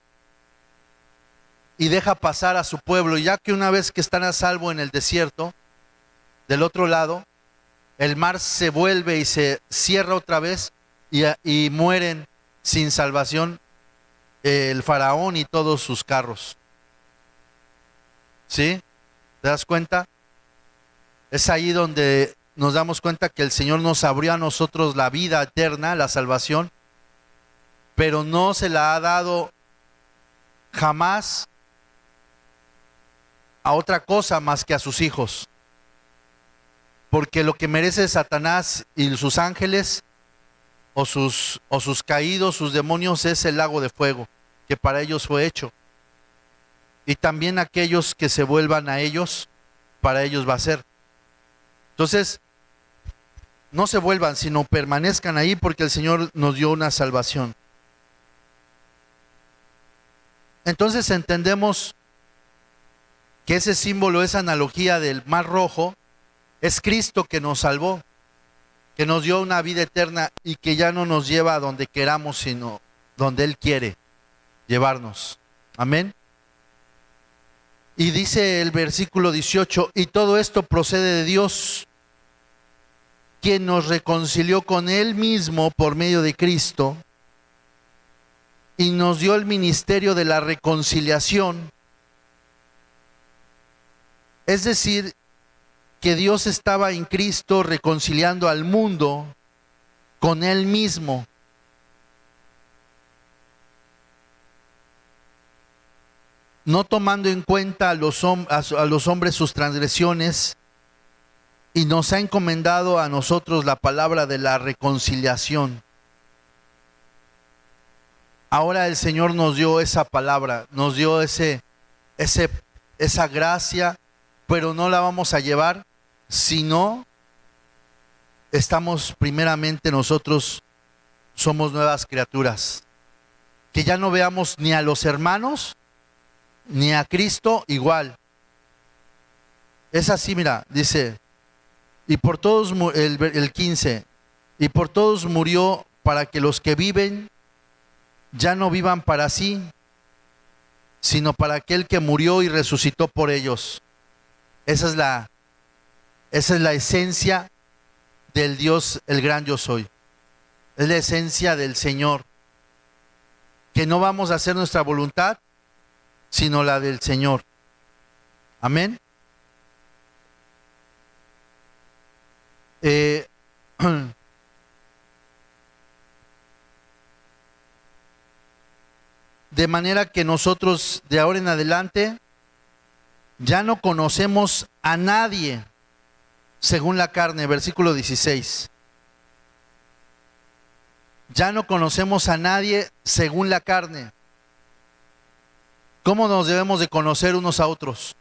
y deja pasar a su pueblo, ya que una vez que están a salvo en el desierto, del otro lado, el mar se vuelve y se cierra otra vez y mueren sin salvación el faraón y todos sus carros. ¿Sí? ¿Te das cuenta? Es ahí donde nos damos cuenta que el Señor nos abrió a nosotros la vida eterna, la salvación, pero no se la ha dado jamás a otra cosa más que a sus hijos. Porque lo que merece Satanás y sus ángeles o sus caídos, sus demonios, es el lago de fuego, que para ellos fue hecho. Y también aquellos que se vuelvan a ellos, para ellos va a ser. Entonces, no se vuelvan, sino permanezcan ahí, porque el Señor nos dio una salvación. Entonces entendemos que ese símbolo, esa analogía del mar rojo, es Cristo que nos salvó, que nos dio una vida eterna y que ya no nos lleva a donde queramos, sino donde Él quiere llevarnos. Amén. Y dice el versículo 18, y todo esto procede de Dios, quien nos reconcilió con Él mismo por medio de Cristo y nos dio el ministerio de la reconciliación. Es decir, que Dios estaba en Cristo reconciliando al mundo con Él mismo. No tomando en cuenta a los hombres sus transgresiones, y nos ha encomendado a nosotros la palabra de la reconciliación. Ahora el Señor nos dio esa palabra, nos dio esa gracia, pero no la vamos a llevar si no estamos primeramente nosotros, somos nuevas criaturas. Que ya no veamos ni a los hermanos, ni a Cristo igual. Es así, mira, dice, y por todos, el 15, y por todos murió para que los que viven ya no vivan para sí, sino para aquel que murió y resucitó por ellos. Esa es la esencia del Dios, el gran yo soy. Es la esencia del Señor. Que no vamos a hacer nuestra voluntad, sino la del Señor. Amén. De manera que nosotros de ahora en adelante ya no conocemos a nadie según la carne, versículo 16. Ya no conocemos a nadie según la carne. ¿Cómo nos debemos de conocer unos a otros?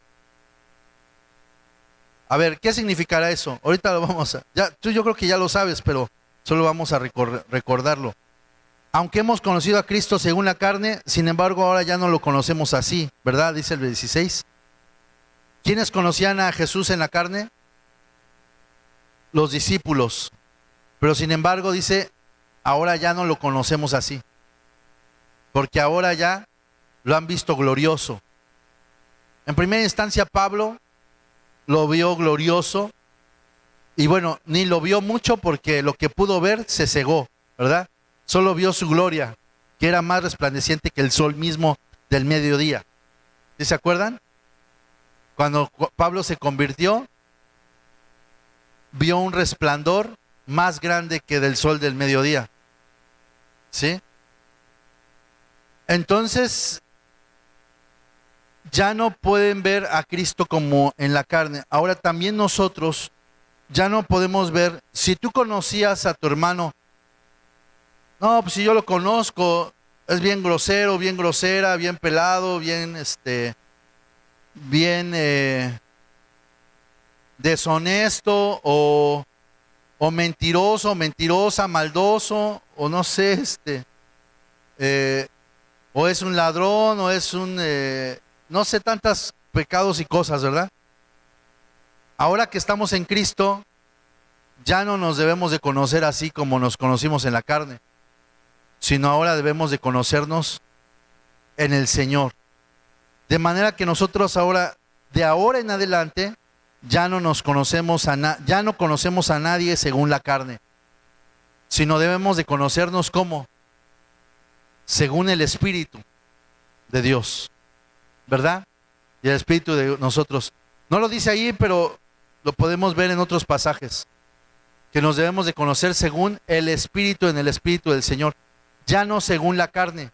A ver, ¿qué significará eso? Ahorita lo vamos a... yo creo que ya lo sabes, pero solo vamos a recordarlo. Aunque hemos conocido a Cristo según la carne, sin embargo ahora ya no lo conocemos así, ¿verdad? Dice el 16. ¿Quiénes conocían a Jesús en la carne? Los discípulos. Pero sin embargo dice, ahora ya no lo conocemos así. Porque ahora ya lo han visto glorioso. En primera instancia Pablo lo vio glorioso. Y bueno, ni lo vio mucho porque lo que pudo ver se cegó, ¿verdad? Solo vio su gloria, que era más resplandeciente que el sol mismo del mediodía. ¿Sí se acuerdan? Cuando Pablo se convirtió, vio un resplandor más grande que del sol del mediodía. ¿Sí? Entonces, ya no pueden ver a Cristo como en la carne. Ahora también nosotros ya no podemos ver. Si tú conocías a tu hermano, no, pues si yo lo conozco, es bien grosero, bien grosera, bien pelado, bien, bien deshonesto o mentiroso, mentirosa, maldoso, o no sé, o es un ladrón, o es un, no sé, tantos pecados y cosas, ¿verdad? Ahora que estamos en Cristo, ya no nos debemos de conocer así como nos conocimos en la carne, sino ahora debemos de conocernos en el Señor. De manera que nosotros ahora, de ahora en adelante, ya no nos conocemos ya no conocemos a nadie según la carne, sino debemos de conocernos como según el Espíritu de Dios, ¿verdad? Y el Espíritu de nosotros. No lo dice ahí, pero lo podemos ver en otros pasajes, que nos debemos de conocer según el Espíritu, en el Espíritu del Señor, ya no según la carne.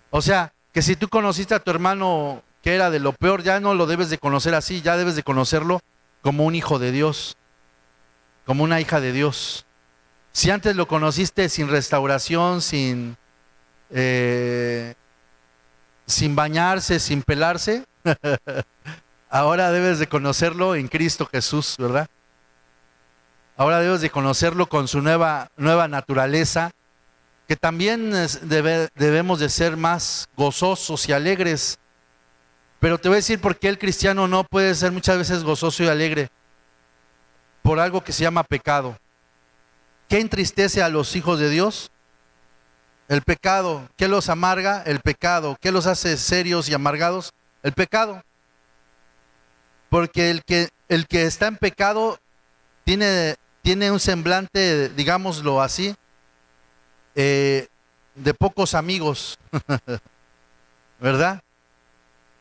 O sea, que si tú conociste a tu hermano que era de lo peor, ya no lo debes de conocer así, ya debes de conocerlo como un hijo de Dios, como una hija de Dios. Si antes lo conociste sin restauración, sin bañarse, sin pelarse, ahora debes de conocerlo en Cristo Jesús, ¿verdad? Ahora debes de conocerlo con su nueva naturaleza, que también debemos de ser más gozosos y alegres. Pero te voy a decir por qué el cristiano no puede ser muchas veces gozoso y alegre. Por algo que se llama pecado. ¿Qué entristece a los hijos de Dios? El pecado. ¿Qué los amarga? El pecado. ¿Qué los hace serios y amargados? El pecado. Porque el que está en pecado tiene un semblante, digámoslo así, de pocos amigos, ¿verdad?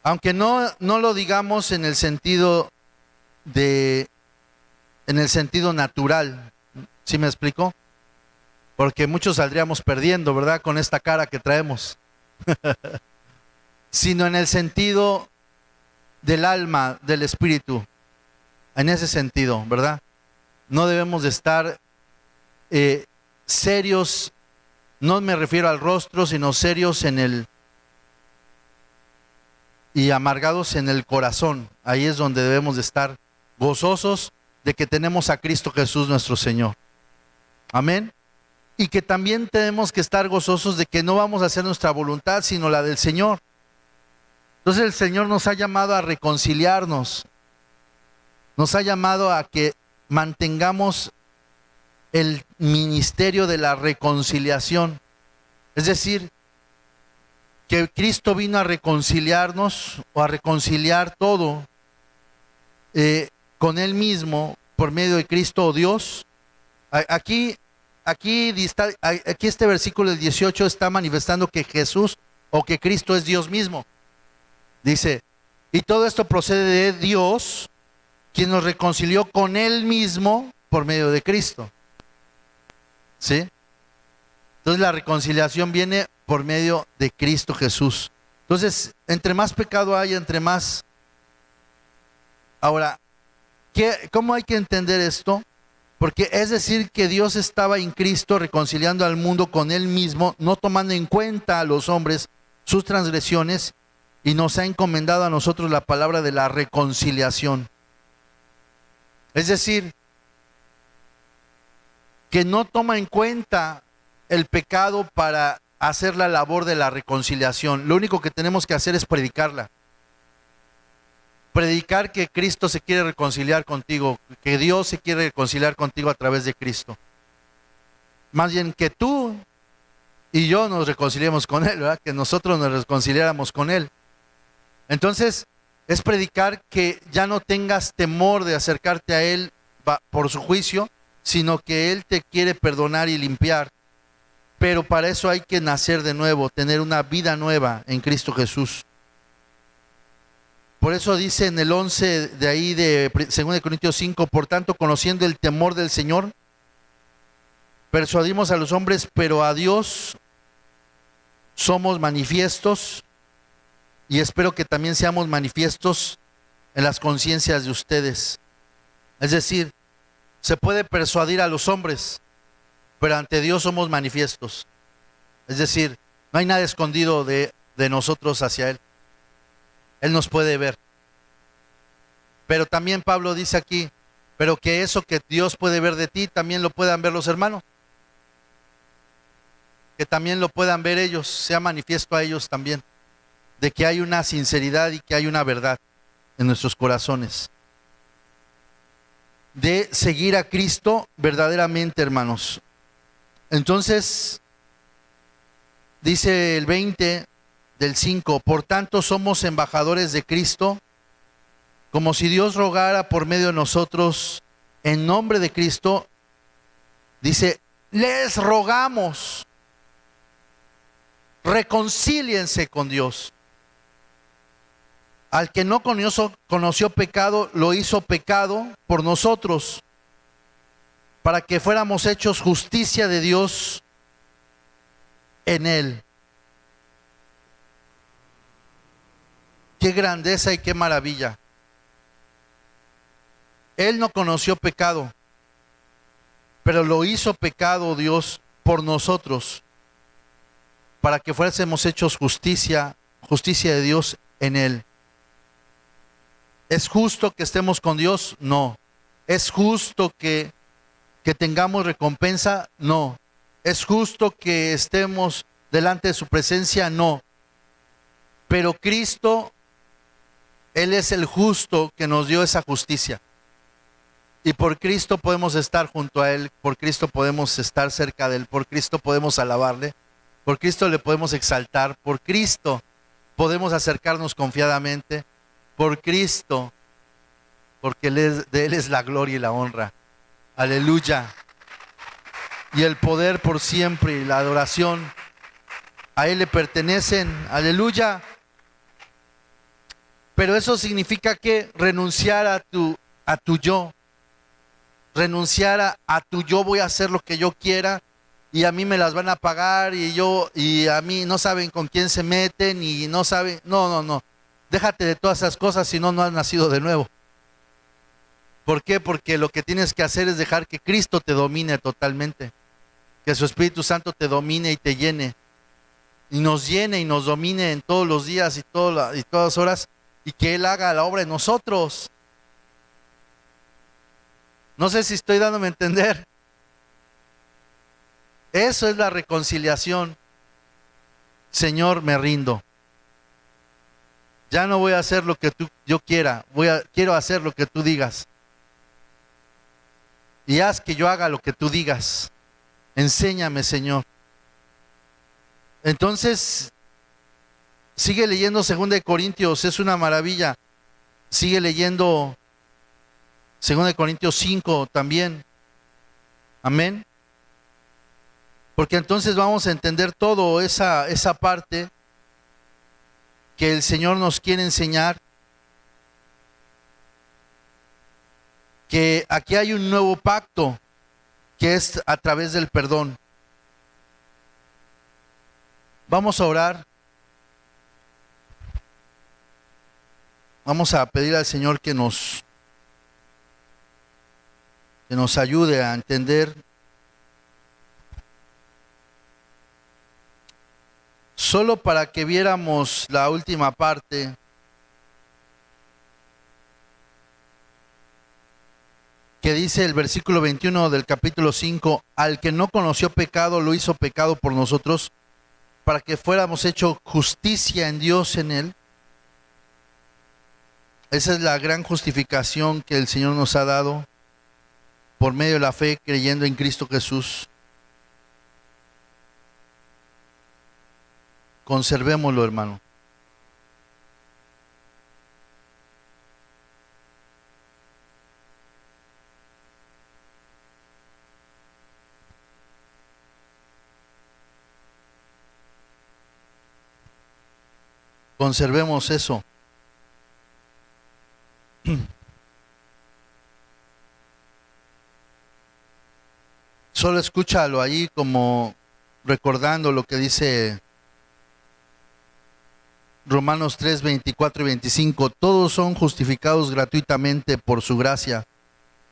Aunque no lo digamos en el sentido natural, ¿sí me explico? Porque muchos saldríamos perdiendo, ¿verdad? Con esta cara que traemos. Sino en el sentido del alma, del espíritu, en ese sentido, ¿verdad? No debemos de estar serios, no me refiero al rostro, sino serios y amargados en el corazón. Ahí es donde debemos de estar gozosos de que tenemos a Cristo Jesús nuestro Señor. Amén. Y que también tenemos que estar gozosos de que no vamos a hacer nuestra voluntad, sino la del Señor. Entonces el Señor nos ha llamado a reconciliarnos. Nos ha llamado a que mantengamos el ministerio de la reconciliación. Es decir, que Cristo vino a reconciliarnos o a reconciliar todo con Él mismo por medio de Cristo o Dios. Aquí este versículo del 18 está manifestando que Jesús o que Cristo es Dios mismo. Dice, y todo esto procede de Dios, quien nos reconcilió con Él mismo por medio de Cristo. ¿Sí? Entonces la reconciliación viene por medio de Cristo Jesús. Entonces, entre más pecado hay, entre más... Ahora, ¿cómo hay que entender esto? Porque es decir que Dios estaba en Cristo reconciliando al mundo con Él mismo, no tomando en cuenta a los hombres sus transgresiones, y nos ha encomendado a nosotros la palabra de la reconciliación. Es decir, que no toma en cuenta el pecado para hacer la labor de la reconciliación. Lo único que tenemos que hacer es predicarla. Predicar que Cristo se quiere reconciliar contigo, que Dios se quiere reconciliar contigo a través de Cristo. Más bien que tú y yo nos reconciliemos con Él, ¿verdad? Que nosotros nos reconciliáramos con Él. Entonces, es predicar que ya no tengas temor de acercarte a Él por su juicio, sino que Él te quiere perdonar y limpiar. Pero para eso hay que nacer de nuevo, tener una vida nueva en Cristo Jesús. Por eso dice en el 11 de ahí de 2 Corintios 5, por tanto, conociendo el temor del Señor, persuadimos a los hombres, pero a Dios somos manifiestos, y espero que también seamos manifiestos en las conciencias de ustedes. Es decir, se puede persuadir a los hombres, pero ante Dios somos manifiestos. Es Es decir, no hay nada escondido de nosotros hacia Él. Él nos puede ver. Pero también Pablo dice aquí, pero que eso que Dios puede ver de ti, también lo puedan ver los hermanos. Que también lo puedan ver ellos, sea manifiesto a ellos también, de que hay una sinceridad y que hay una verdad en nuestros corazones. De seguir a Cristo verdaderamente, hermanos. Entonces, dice el 20 del 5, por tanto somos embajadores de Cristo, como si Dios rogara por medio de nosotros, en nombre de Cristo, dice, les rogamos, reconcíliense con Dios. Al que no conoció pecado, lo hizo pecado por nosotros, para que fuéramos hechos justicia de Dios en Él. Qué grandeza y qué maravilla. Él no conoció pecado, pero lo hizo pecado Dios por nosotros, para que fuésemos hechos justicia de Dios en Él. ¿Es justo que estemos con Dios? No. ¿Es justo que tengamos recompensa? No. ¿Es justo que estemos delante de su presencia? No. Pero Cristo, Él es el justo que nos dio esa justicia. Y por Cristo podemos estar junto a Él, por Cristo podemos estar cerca de Él, por Cristo podemos alabarle, por Cristo le podemos exaltar, por Cristo podemos acercarnos confiadamente, por Cristo, porque de Él es la gloria y la honra. Aleluya. Y el poder por siempre y la adoración a Él le pertenecen. Aleluya. Pero eso significa que renunciar a tu yo. Renunciar a tu yo, voy a hacer lo que yo quiera y a mí me las van a pagar y a mí no saben con quién se meten y no saben. No. Déjate de todas esas cosas, si no, no has nacido de nuevo. ¿Por qué? Porque lo que tienes que hacer es dejar que Cristo te domine totalmente. Que su Espíritu Santo te domine y te llene. Y nos llene y nos domine en todos los días y todas las horas. Y que Él haga la obra en nosotros. No sé si estoy dándome a entender. Eso es la reconciliación. Señor, me rindo. Ya no voy a hacer lo que yo quiera. Quiero hacer lo que tú digas. Y haz que yo haga lo que tú digas. Enséñame, Señor. Entonces, sigue leyendo 2 Corintios, es una maravilla. Sigue leyendo 2 Corintios 5 también. Amén. Porque entonces vamos a entender todo esa parte que el Señor nos quiere enseñar. Que aquí hay un nuevo pacto, que es a través del perdón. Vamos a orar. Vamos a pedir al Señor que nos ayude a entender. Solo para que viéramos la última parte. Que dice el versículo 21 del capítulo 5, al que no conoció pecado, lo hizo pecado por nosotros, para que fuéramos hecho justicia en Dios en Él. Esa es la gran justificación que el Señor nos ha dado por medio de la fe, creyendo en Cristo Jesús. Conservémoslo, hermano. Conservemos eso. Solo escúchalo ahí como recordando lo que dice Romanos 3, 24 y 25. Todos son justificados gratuitamente por su gracia,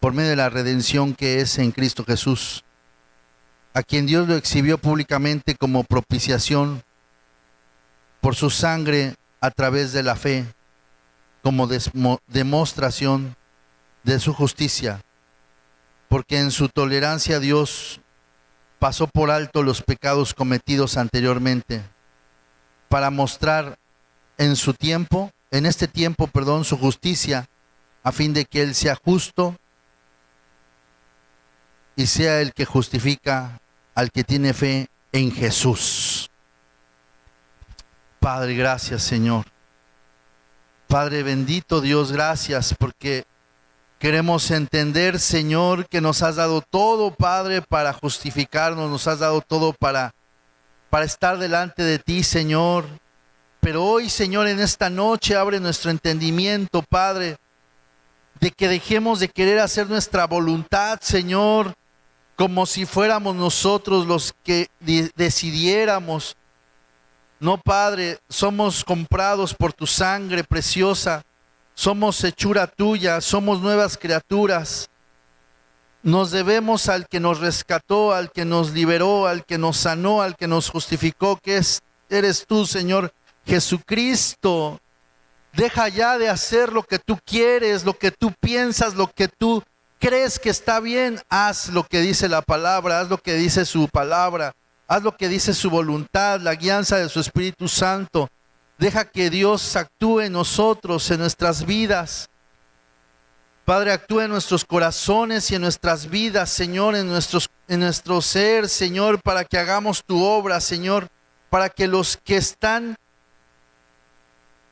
por medio de la redención que es en Cristo Jesús. a quien Dios lo exhibió públicamente como propiciación por su sangre a través de la fe, como demostración de su justicia, porque en su tolerancia a Dios pasó por alto los pecados cometidos anteriormente, para mostrar en este tiempo, su justicia, a fin de que Él sea justo y sea el que justifica al que tiene fe en Jesús. Padre, gracias, Señor. Padre bendito Dios, gracias porque queremos entender, Señor, que nos has dado todo, Padre, para justificarnos, nos has dado todo para estar delante de ti, Señor. Pero hoy, Señor, en esta noche abre nuestro entendimiento, Padre, de que dejemos de querer hacer nuestra voluntad, Señor, como si fuéramos nosotros los que decidiéramos. No, Padre, somos comprados por tu sangre preciosa, somos hechura tuya, somos nuevas criaturas. Nos debemos al que nos rescató, al que nos liberó, al que nos sanó, al que nos justificó, que eres tú, Señor Jesucristo. Deja ya de hacer lo que tú quieres, lo que tú piensas, lo que tú crees que está bien. Haz lo que dice la palabra, haz lo que dice su palabra, haz lo que dice su voluntad, la guianza de su Espíritu Santo. Deja que Dios actúe en nosotros, en nuestras vidas. Padre, actúa en nuestros corazones y en nuestras vidas, Señor, en nuestro ser, Señor, para que hagamos tu obra, Señor, para que los que están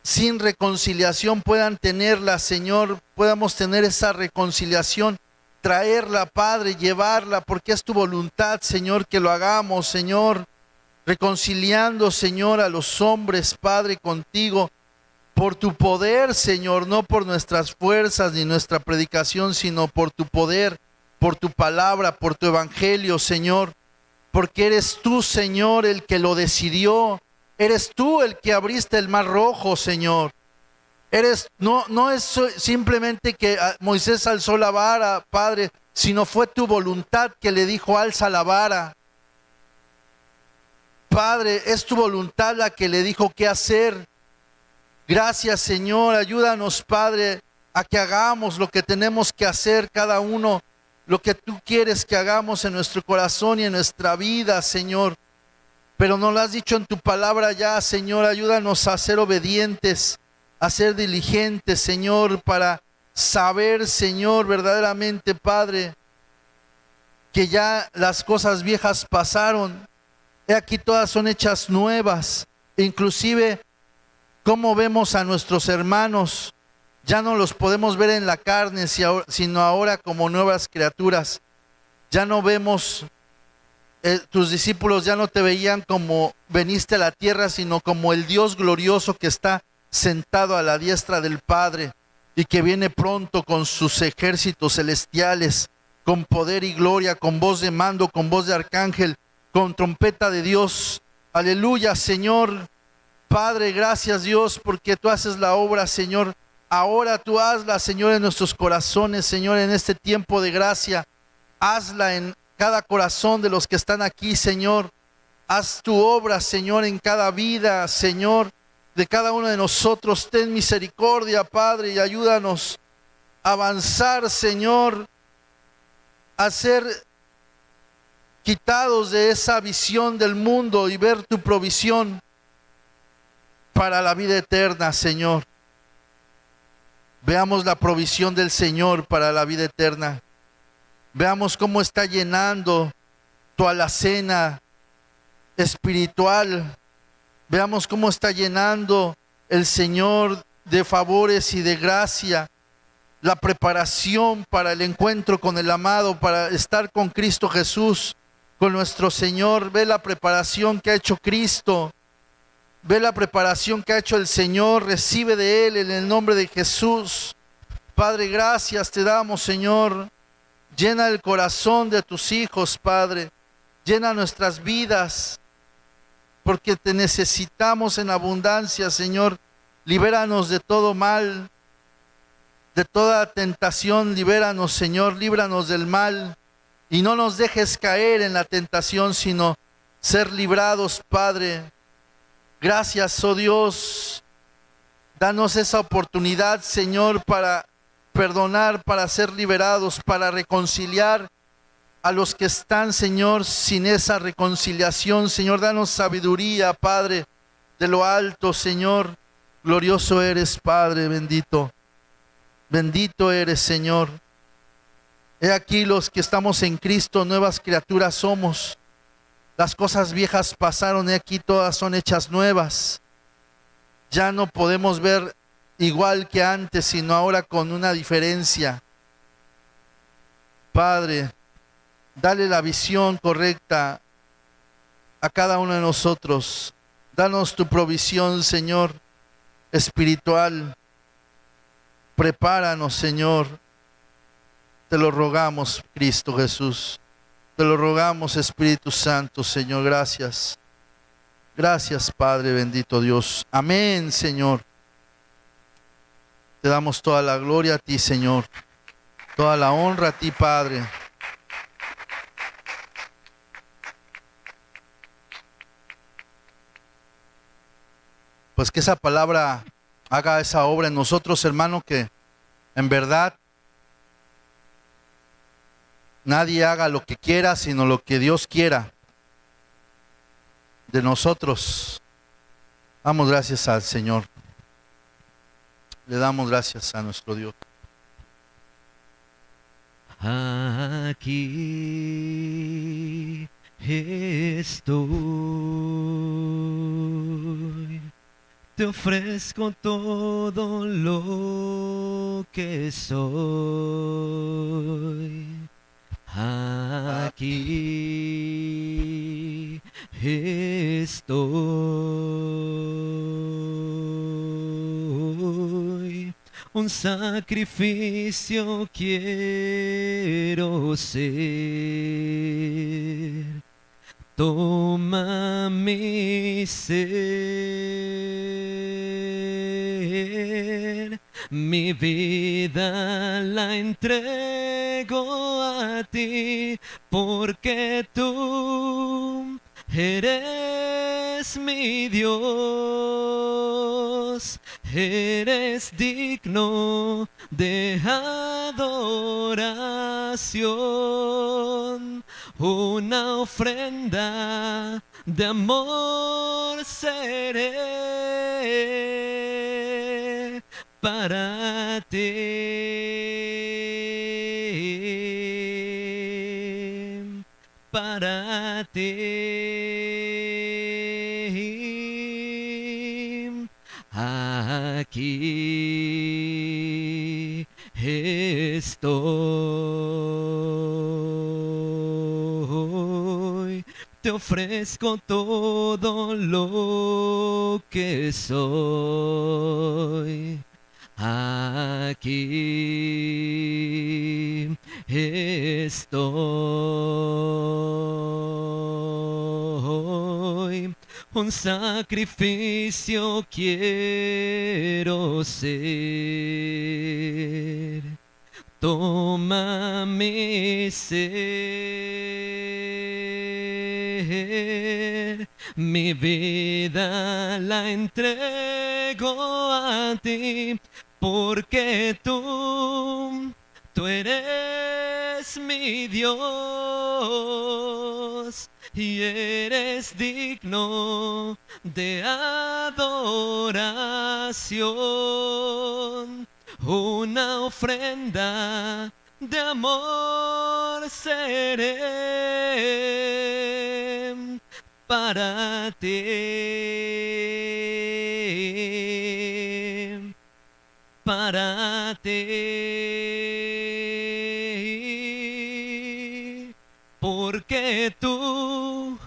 sin reconciliación puedan tenerla, Señor, podamos tener esa reconciliación, traerla, Padre, llevarla, porque es tu voluntad, Señor, que lo hagamos, Señor, reconciliando, Señor, a los hombres, Padre, contigo, por tu poder, Señor, no por nuestras fuerzas ni nuestra predicación, sino por tu poder, por tu palabra, por tu evangelio, Señor, porque eres tú, Señor, el que lo decidió. Eres tú el que abriste el mar rojo, Señor. No es simplemente que Moisés alzó la vara, Padre, sino fue tu voluntad que le dijo, alza la vara. Padre, es tu voluntad la que le dijo qué hacer. Gracias, Señor. Ayúdanos, Padre, a que hagamos lo que tenemos que hacer cada uno, lo que tú quieres que hagamos en nuestro corazón y en nuestra vida, Señor. Pero nos lo has dicho en tu palabra ya, Señor. Ayúdanos a ser obedientes, a ser diligentes, Señor, para saber, Señor, verdaderamente, Padre, que ya las cosas viejas pasaron. He aquí todas son hechas nuevas. Inclusive, cómo vemos a nuestros hermanos, ya no los podemos ver en la carne, sino ahora como nuevas criaturas. Ya no vemos... tus discípulos ya no te veían como veniste a la tierra, sino como el Dios glorioso que está sentado a la diestra del Padre y que viene pronto con sus ejércitos celestiales, con poder y gloria, con voz de mando, con voz de arcángel, con trompeta de Dios. Aleluya, Señor. Padre, gracias, Dios, porque tú haces la obra, Señor. Ahora tú hazla, Señor, en nuestros corazones, Señor, en este tiempo de gracia. Hazla en cada corazón de los que están aquí, Señor. Haz tu obra, Señor, en cada vida, Señor, de cada uno de nosotros. Ten misericordia, Padre, y ayúdanos a avanzar, Señor, a ser quitados de esa visión del mundo y ver tu provisión para la vida eterna, Señor. Veamos la provisión del Señor para la vida eterna. Veamos cómo está llenando tu alacena espiritual. Veamos cómo está llenando el Señor de favores y de gracia. La preparación para el encuentro con el amado, para estar con Cristo Jesús, con nuestro Señor. Ve la preparación que ha hecho Cristo. Ve la preparación que ha hecho el Señor. Recibe de Él en el nombre de Jesús. Padre, gracias te damos, Señor. Llena el corazón de tus hijos, Padre. Llena nuestras vidas, porque te necesitamos en abundancia, Señor. Libéranos de todo mal, de toda tentación. Libéranos, Señor. Líbranos del mal. y no nos dejes caer en la tentación, sino ser librados, Padre. Gracias, oh Dios. Danos esa oportunidad, Señor, para perdonar, para ser liberados, para reconciliar a los que están, Señor, sin esa reconciliación. Señor, danos sabiduría, Padre, de lo alto, Señor. Glorioso eres, Padre, bendito. Bendito eres, Señor. He aquí los que estamos en Cristo, nuevas criaturas somos. Las cosas viejas pasaron, he aquí todas son hechas nuevas. Ya no podemos ver igual que antes, sino ahora con una diferencia. Padre, dale la visión correcta a cada uno de nosotros. Danos tu provisión, Señor, espiritual. Prepáranos, Señor. Te lo rogamos, Cristo Jesús. Te lo rogamos, Espíritu Santo, Señor. Gracias. Gracias, Padre bendito Dios. Amén, Señor. Te damos toda la gloria a ti, Señor. Toda la honra a ti, Padre. Pues que esa palabra haga esa obra en nosotros, hermano, que en verdad nadie haga lo que quiera, sino lo que Dios quiera de nosotros. Damos gracias al Señor. Le damos gracias a nuestro Dios. Aquí estoy. Te ofrezco todo lo que soy. Aquí estoy. Un sacrificio quiero ser. Toma mi ser, mi vida la entrego a ti, porque tú eres mi Dios, eres digno de adoración. Una ofrenda de amor seré para ti, para ti. Aquí estoy. Te ofrezco todo lo que soy. Aquí estoy. Un sacrificio quiero ser. Toma mi ser, mi vida la entrego a ti, porque tú eres mi Dios y eres digno de adoración. Una ofrenda de amor seré para ti, para ti, porque tú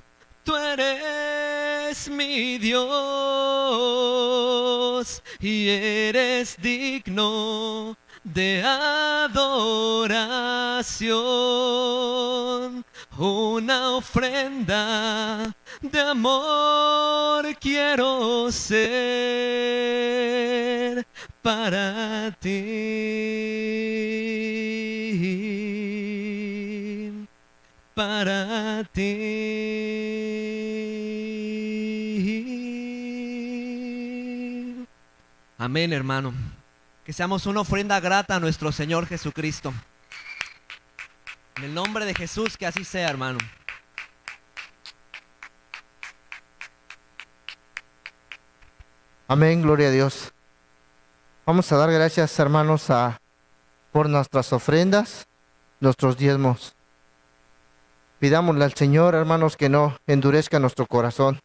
eres mi Dios y eres digno de adoración. Una ofrenda de amor quiero ser para ti, ti. Amén, hermano. Que seamos una ofrenda grata a nuestro Señor Jesucristo. En el nombre de Jesús, que así sea, hermano. Amén, gloria a Dios. Vamos a dar gracias, hermanos, por nuestras ofrendas, nuestros diezmos. Pidámosle al Señor, hermanos, que no endurezca nuestro corazón.